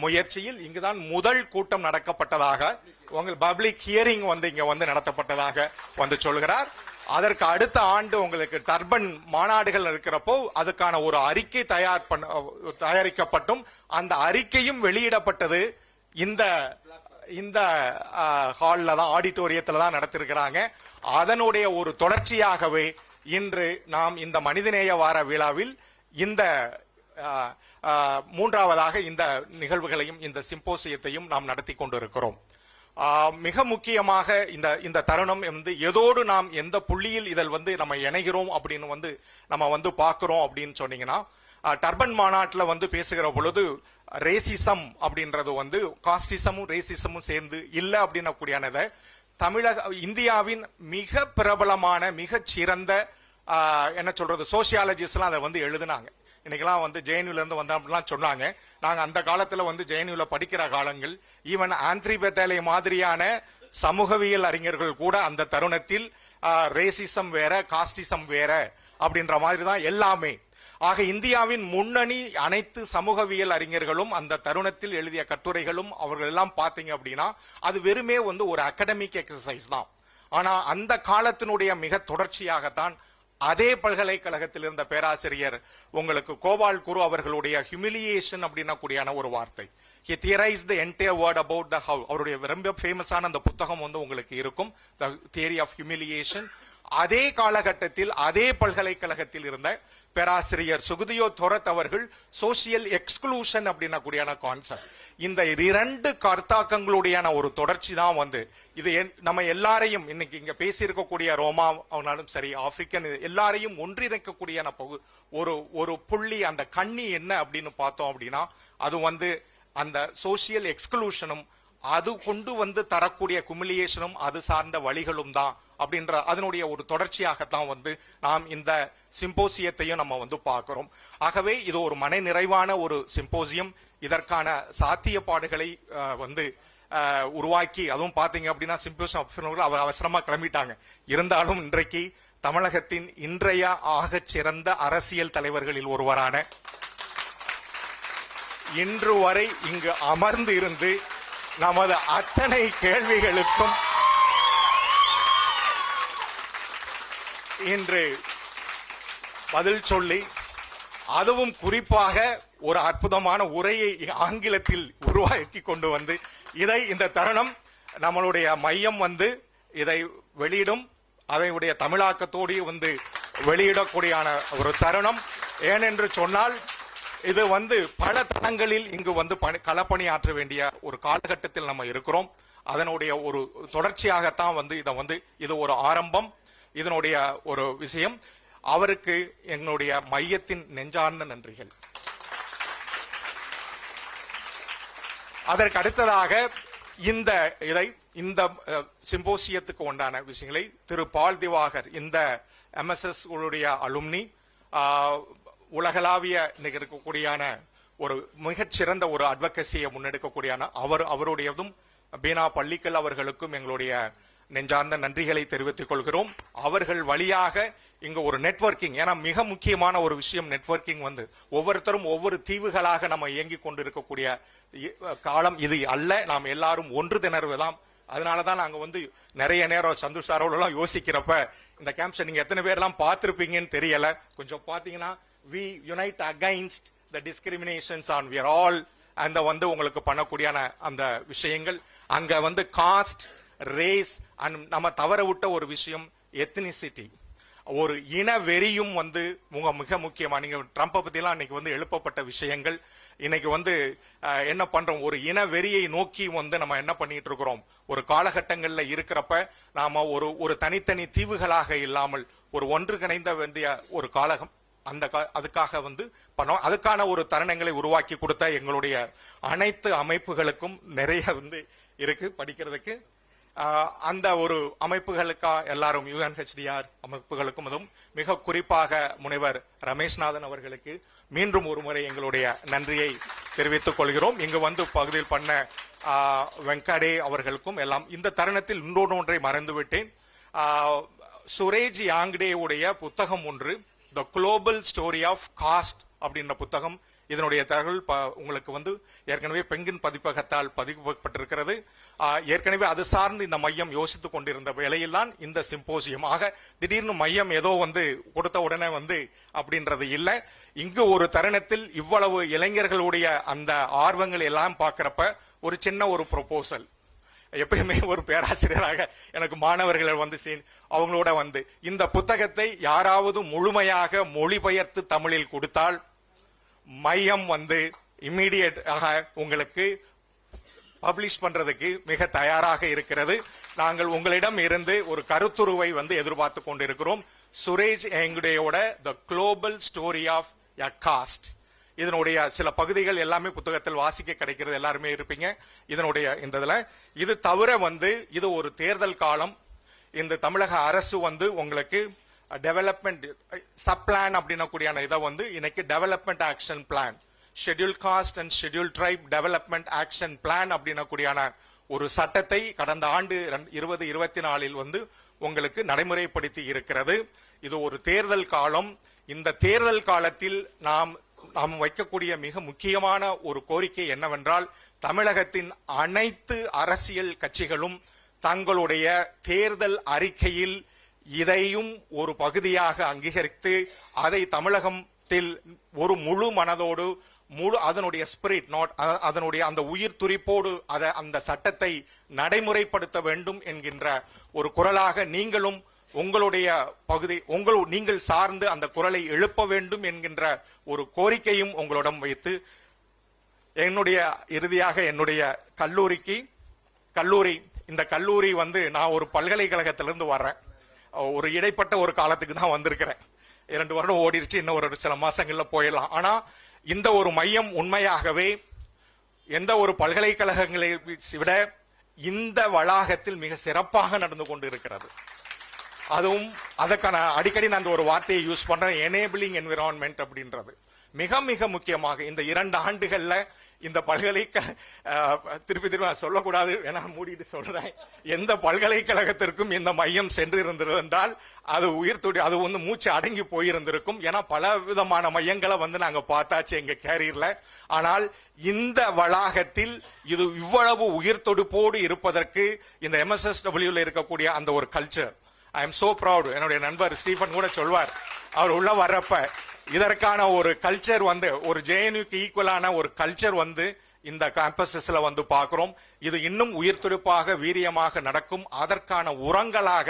முயற்சியில் இங்குதான் முதல் கூட்டம் நடக்கப்பட்டதாக உங்கள் பப்ளிக் ஹியரிங் வந்து இங்க வந்து நடத்தப்பட்டதாக வந்து சொல்கிறார். அதற்கு அடுத்த ஆண்டு உங்களுக்கு டர்பன் மாநாடுகள் இருக்கிறப்போ அதுக்கான ஒரு அறிக்கை தயாரிக்கப்பட்டும் அந்த அறிக்கையும் வெளியிடப்பட்டது இந்த ஹால்ல தான் ஆடிட்டோரியத்துல தான் நடத்திருக்கிறாங்க. அதனுடைய ஒரு தொடர்ச்சியாகவே இன்று நாம் இந்த மனிதநேய வார விழாவில் இந்த மூன்றாவதாக இந்த நிகழ்வுகளையும் இந்த சிம்போசியத்தையும் நாம் நடத்தி கொண்டிருக்கிறோம். மிக முக்கியமாக இந்த தருணம் வந்து எதோடு நாம் எந்த புள்ளியில் இதில் வந்து நம்ம இணைகிறோம் அப்படின்னு வந்து நம்ம வந்து பார்க்கிறோம் அப்படின்னு சொன்னீங்கன்னா டர்பன் மாநாட்டில் வந்து பேசுகிற பொழுது ரேசிசம் அப்படின்றது வந்து காஸ்டிசமும் ரேசிசமும் சேர்ந்து இல்ல அப்படின்ன கூடியானதை இந்தியாவின் மிக பிரபலமான மிக சிறந்த என்ன சொல்றது சோசியாலஜிஸ்ட் எல்லாம் அதை வந்து எழுதினாங்க. இன்னைக்கெல்லாம் வந்து ஜேஎன்யூல இருந்து வந்தோம் அப்படிலாம் சொன்னாங்க. நாங்க அந்த காலத்துல வந்து ஜேஎன்யூல படிக்கிற காலங்கள் ஈவன் ஆந்திரி பெத்தாலே மாதிரியான சமூகவியல் அறிஞர்கள் கூட அந்த தருணத்தில் ரேசிசம் வேற காஸ்டிசம் வேற அப்படின்ற மாதிரி தான் எல்லாமே. ஆக இந்தியாவின் முன்னணி அனைத்து சமூகவியல் அறிஞர்களும் அந்த தருணத்தில் எழுதிய கட்டுரைகளும் அவர்கள் எல்லாம் பாத்தீங்க அப்படின்னா அது வெறுமே வந்து ஒரு அகாடமிக் எக்ஸசைஸ் தான். ஆனா அந்த காலத்தினுடைய மிக தொடர்ச்சியாகத்தான் அதே பல்கலைக்கழகத்தில் இருந்த பேராசிரியர் உங்களுக்கு கோபால் குரு அவர்களுடைய ஹியூமிலியேஷன் அப்படின்னா கூடியான ஒரு வார்த்தை he theorized the entire word about the how. அவருடைய ரொம்ப ஃபேமஸான அந்த புத்தகம் வந்து உங்களுக்கு இருக்கும் the theory of humiliation. அதே காலகட்டத்தில் அதே பல்கலைக்கழகத்தில் இருந்த பேராசிரியர் சுகுதியோ தொரத் அவர்கள் சோசியல் எக்ஸ்க்ளூஷன் அப்படின்னா கூடியான கான்செப்ட். இந்த 2 கருத்தாக்கங்களுடைய ஒரு தொடர்ச்சி தான் வந்து இது நம்ம எல்லாரையும் இன்னைக்கு இங்க பேசியிருக்கக்கூடிய ரோமா அவனாலும் சரி ஆப்பிரிக்கன் எல்லாரையும் ஒன்றிணைக்கக்கூடிய ஒரு புள்ளி அந்த கண்ணி என்ன அப்படின்னு பார்த்தோம் அப்படின்னா அது வந்து அந்த சோசியல் எக்ஸ்க்ளூஷனும் அது கொண்டு வந்து தரக்கூடிய குமிலியேஷனும் அது சார்ந்த வழிகளும் தான் அப்படின்ற அதனுடைய ஒரு தொடர்ச்சியாகத்தான் வந்து நாம் இந்த சிம்போசியத்தையும் நம்ம வந்து பார்க்கிறோம். ஆகவே இது ஒரு மன நிறைவான ஒரு சிம்போசியம். இதற்கான சாத்தியப்பாடுகளை வந்து உருவாக்கி அதுவும் பாத்தீங்க அப்படின்னா சிம்போசியம் அவர் அவசரமா கிளம்பிட்டாங்க. இருந்தாலும் இன்றைக்கு தமிழகத்தின் இன்றைய ஆகச் சிறந்த அரசியல் தலைவர்களில் ஒருவரான இன்று வரை இங்கு அமர்ந்து இருந்து நமது அத்தனை கேள்விகளுக்கும் இன்று பதில் சொல்லி அதுவும் குறிப்பாக ஒரு அற்புதமான உரையை ஆங்கிலத்தில் உருவாக்கி கொண்டு வந்து இதை இந்த தருணம் நம்மளுடைய மையம் வந்து இதை வெளியிடும் அதனுடைய தமிழாக்கத்தோடு வந்து வெளியிடக்கூடியான ஒரு தருணம். ஏனென்று சொன்னால் இது பல தளங்களில் இங்கு களப்பணியாற்ற வேண்டிய ஒரு காலகட்டத்தில் நம்ம இருக்கிறோம். அதனுடைய ஒரு தொடர்ச்சியாகத்தான் இது ஒரு ஆரம்பம், இதனுடைய ஒரு விஷயம். அவருக்கு எங்களுடைய மையத்தின் நெஞ்சார்ந்த நன்றிகள். அதற்கு அடுத்ததாக இந்த சிம்போசியத்துக்கு உண்டான விஷயங்களை திரு பால் திவாகர், இந்த MSS உடைய அலுமினி, உலகளாவிய இன்னைக்கு இருக்கக்கூடியான ஒரு மிகச்சிறந்த ஒரு அட்வொகசியை முன்னெடுக்கக்கூடியான அவருடையதும் பீனா பள்ளிக்கல் அவர்களுக்கும் எங்களுடைய நெஞ்சார்ந்த நன்றிகளை தெரிவித்துக் கொள்கிறோம். அவர்கள் வழியாக இங்க ஒரு நெட்வொர்க்கிங், ஏன்னா மிக முக்கியமான ஒரு விஷயம் நெட்வொர்க்கிங். ஒவ்வொருத்தரும் ஒவ்வொரு தீவுகளாக நம்ம இயங்கிக் கொண்டிருக்கக்கூடிய காலம் இது அல்ல. நாம் எல்லாரும் ஒன்று திணறுவதாம். அதனாலதான் நாங்க நிறைய நேரம் சந்தோஷ் சாரோட யோசிக்கிறப்ப இந்த கேம்ப்ஸ் நீங்க எத்தனை பேர்லாம் பார்த்திருப்பீங்கன்னு தெரியல. கொஞ்சம் பாத்தீங்கன்னா we unite against the discriminations on we are all அந்த உங்களுக்கு பண்ணக்கூடிய அந்த விஷயங்கள் அங்க காஸ்ட், ரேஸ் அண்ட் நம்ம தவற விட்ட ஒரு விஷயம் எத்னிசிட்டி, ஒரு இன வெறியும் மிக முக்கியமா. நீங்க ட்ரம்ப்பை பத்தி எல்லாம் இன்னைக்கு எழுப்பப்பட்ட விஷயங்கள் இன்னைக்கு என்ன பண்றோம், ஒரு இன வெறியை நோக்கி நம்ம என்ன பண்ணிட்டு இருக்கிறோம். ஒரு காலகட்டங்கள்ல இருக்கிறப்ப நாம ஒரு தனித்தனி தீவுகளாக இல்லாமல் ஒரு ஒன்றுகிணைந்த வேண்டிய ஒரு காலகம் அதுக்காக பண்ணோம். அதுக்கான ஒரு தருணங்களை உருவாக்கி கொடுத்த எங்களுடைய அனைத்து அமைப்புகளுக்கும் நிறைய இருக்கு படிக்கிறதுக்கு. அந்த ஒரு அமைப்புகளுக்கா எல்லாரும் UNHCR அமைப்புகளுக்கும் அதுவும் மிக குறிப்பாக முனைவர் ரமேஷ்நாதன் அவர்களுக்கு மீண்டும் ஒரு முறை எங்களுடைய நன்றியை தெரிவித்துக் கொள்கிறோம். இங்கு பகுதியில் பண்ண வெங்கடே அவர்களுக்கும் எல்லாம். இந்த தருணத்தில் இன்னொன்றை மறந்துவிட்டேன். சுரேஜ் யாங்டே உடைய புத்தகம் ஒன்று, the global story of caste அப்படின்ற புத்தகம். இதனுடைய தகவல் உங்களுக்கு ஏற்கனவே பெண்கின் பதிப்பகத்தால் பதிக்கப்பட்டிருக்கிறது. ஏற்கனவே அது சார்ந்து இந்த மையம் யோசித்துக் கொண்டிருந்த வேளையில் தான் இந்த சிம்போசியம். ஆக திடீர்னு மையம் ஏதோ கொடுத்த உடனே அப்படின்றது இல்லை. இங்கு ஒரு தருணத்தில் இவ்வளவு இளைஞர்களுடைய அந்த ஆர்வங்கள் எல்லாம் பார்க்கிறப்ப ஒரு சின்ன ஒரு ப்ரொபோசல், எப்பயுமே ஒரு பேராசிரியராக எனக்கு மாணவர்கள் அவங்களோட இந்த புத்தகத்தை யாராவது முழுமையாக மொழிபெயர்த்து தமிழில் கொடுத்தால் மையம் இம்மிடியேட் ஆக உங்களுக்கு பப்ளிஷ் பண்றதுக்கு மிக தயாராக இருக்கிறது. நாங்கள் உங்களிடம் இருந்து ஒரு கருத்துருவை எதிர்பார்த்து கொண்டிருக்கிறோம். சுரேஜ் எங்குடையோட த global story of a cost, இதனுடைய சில பகுதிகள் எல்லாமே புத்தகத்தில் வாசிக்க கிடைக்கிறது. எல்லாருமே இருப்பீங்க இதனுடைய இதுல. இது தவிர இது ஒரு தேர்தல் காலம். இந்த தமிழக அரசு உங்களுக்கு டெவலப்மெண்ட் சப் பிளான் அப்படின்னக்கூடிய இதை இன்னைக்கு development action plan, schedule cost and schedule try development action plan அப்படின்னக்கூடிய ஒரு சட்டத்தை கடந்த ஆண்டு 2024 உங்களுக்கு நடைமுறைப்படுத்தி இருக்கிறது. இது ஒரு தேர்தல் காலம். இந்த தேர்தல் காலத்தில் நாம் வைக்கக்கூடிய மிக முக்கியமான ஒரு கோரிக்கை என்னவென்றால், தமிழகத்தின் அனைத்து அரசியல் கட்சிகளும் தங்களுடைய தேர்தல் அறிக்கையில் இதையும் ஒரு பகுதியாக அங்கீகரித்து அதை தமிழகத்தில் ஒரு முழு மனதோடு அதனுடைய ஸ்பிரிட் அதனுடைய அந்த உயிர் துடிப்போடு அந்த சட்டத்தை நடைமுறைப்படுத்த வேண்டும் என்கின்ற ஒரு குரலாக நீங்களும் உங்களுடைய பகுதி நீங்கள் சார்ந்து அந்த குரலை எழுப்ப வேண்டும் என்கின்ற ஒரு கோரிக்கையும் உங்களிடம் வைத்து இறுதியாக என்னுடைய கல்லூரி இந்த கல்லூரி நான் ஒரு பல்கலைக்கழகத்திலிருந்து வர்றேன். ஒரு இடைப்பட்ட ஒரு காலத்துக்கு தான் வந்திருக்கிறேன். 2 வருடம் ஓடிருச்சு, இன்னும் ஒரு சில மாசங்கள்ல போயிடலாம். ஆனா இந்த ஒரு மையம் உண்மையாகவே எந்த ஒரு பல்கலைக்கழகங்களை விட இந்த வளாகத்தில் மிக சிறப்பாக நடந்து கொண்டு இருக்கிறது. அதுவும் அதற்கான அடிக்கடி நான் ஒரு வார்த்தையை யூஸ் பண்றேன், எனேபிளிங் என்விரான்மெண்ட் அப்படின்றது. மிக மிக முக்கியமாக இந்த 2 ஆண்டுகள்ல இந்த திருப்பி சொல்லக்கூடாது, வேணா மூடிட்டு சொல்றேன். எந்த பல்கலைக்கழகத்திற்கும் இந்த மையம் சென்றிருந்திருந்தால் அது அது மூச்சு அடங்கி போயிருந்திருக்கும். ஏன்னா பல விதமான மையங்களை நாங்க பார்த்தாச்சு எங்க கேரியர்ல. ஆனால் இந்த வளாகத்தில் இது இவ்வளவு உயிர் தொடுப்போடு இருப்பதற்கு இந்த MSSWல இருக்கக்கூடிய அந்த ஒரு culture, I am so proud. என்னுடைய நண்பர் ஸ்டீபன் கூட சொல்வார், அவர் உள்ள வர்றப்ப இதற்கான ஒரு கல்ச்சர் ஒரு JNUக்கு ஈக்குவலான ஒரு கல்ச்சர் இந்த கேம்பஸஸ்ல பார்க்கிறோம். இது இன்னும் உயிர் துடிப்பாக வீரியமாக நடக்கும். அதற்கான உரங்களாக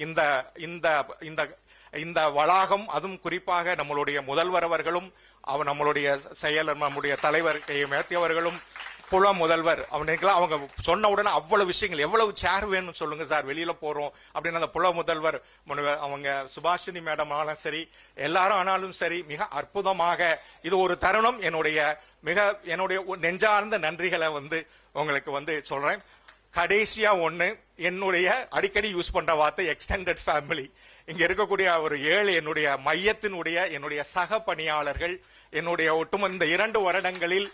இந்த இந்த வளாகம், அதுவும் குறிப்பாக நம்மளுடைய முதல்வர் அவர்களும் நம்மளுடைய செயலர் நம்முடைய தலைவர் மேத்தி அவர்களும் புல முதல்வர் அவங்க சொன்ன உடனே அவ்வளவு விஷயங்கள், எவ்வளவு சேர் வேணும்னு சொல்லுங்க சார், வெளியில போறோம் அப்படின்னு அந்த புல முதல்வர் அவங்க சுபாஷினி மேடம் ஆனாலும் சரி, எல்லாரும் ஆனாலும் சரி, மிக அற்புதமாக இது ஒரு தருணம். என்னுடைய நெஞ்சார்ந்த நன்றிகளை உங்களுக்கு சொல்றேன். கடைசியா ஒண்ணு, என்னுடைய அடிக்கடி யூஸ் பண்ற வார்த்தை எக்ஸ்டெண்டட் ஃபேமிலி. இங்க இருக்கக்கூடிய ஒரு 7 என்னுடைய மையத்தினுடைய என்னுடைய சக பணியாளர்கள், என்னுடைய ஒட்டுமொத்த 2 வருடங்களில்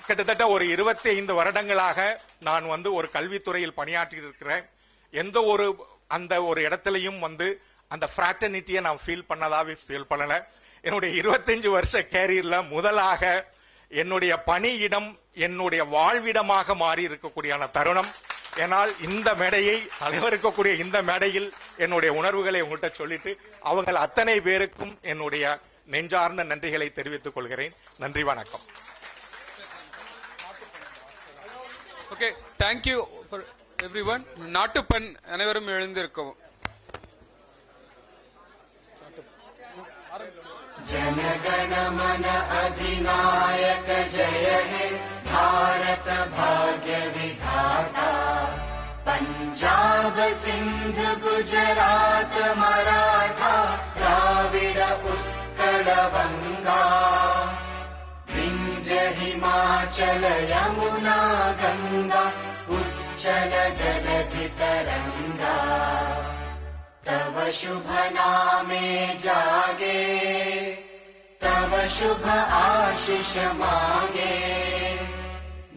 கிட்டத்தட்ட ஒரு 25 வருடங்களாக நான் ஒரு கல்வித்துறையில் பணியாற்றி இருக்கிறேன். எந்த ஒரு இடத்திலையும் அந்த ஃப்ராட்டர்னிட்டியை நான் ஃபீல் பண்ணல. என்னுடைய 25 வருஷ கேரியர்ல முதலாக என்னுடைய பணியிடம் என்னுடைய வாழ்விடமாக மாறி இருக்கக்கூடிய தருணம். ஏனால் இந்த மேடையை தலைவர் இருக்கக்கூடிய இந்த மேடையில் என்னுடைய உணர்வுகளை உங்கள்கிட்ட சொல்லிட்டு அவங்க அத்தனை பேருக்கும் என்னுடைய நெஞ்சார்ந்த நன்றிகளை தெரிவித்துக் கொள்கிறேன். நன்றி, வணக்கம். Okay, thank you for everyone. நாட்டுப்பண் அனைவரும் எழுந்திருக்கவும். जनगण मन अधिनायक जय हे भारत भाग्य विधाता, पंजाब सिंध गुजरात मराठा द्राविड उत्कल बंगा, विंध्य हिमाचल यमुना गंगा उच्चल जलधि तरंगा, तव शुभ नामे जागे, तव शुभ आशीष मांगे,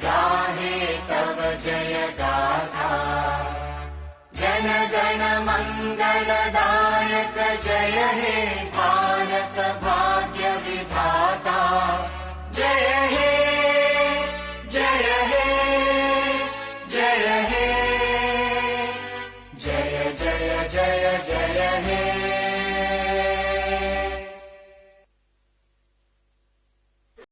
गाहे तव जय गाथा, जन गण मंगलदायक जय हे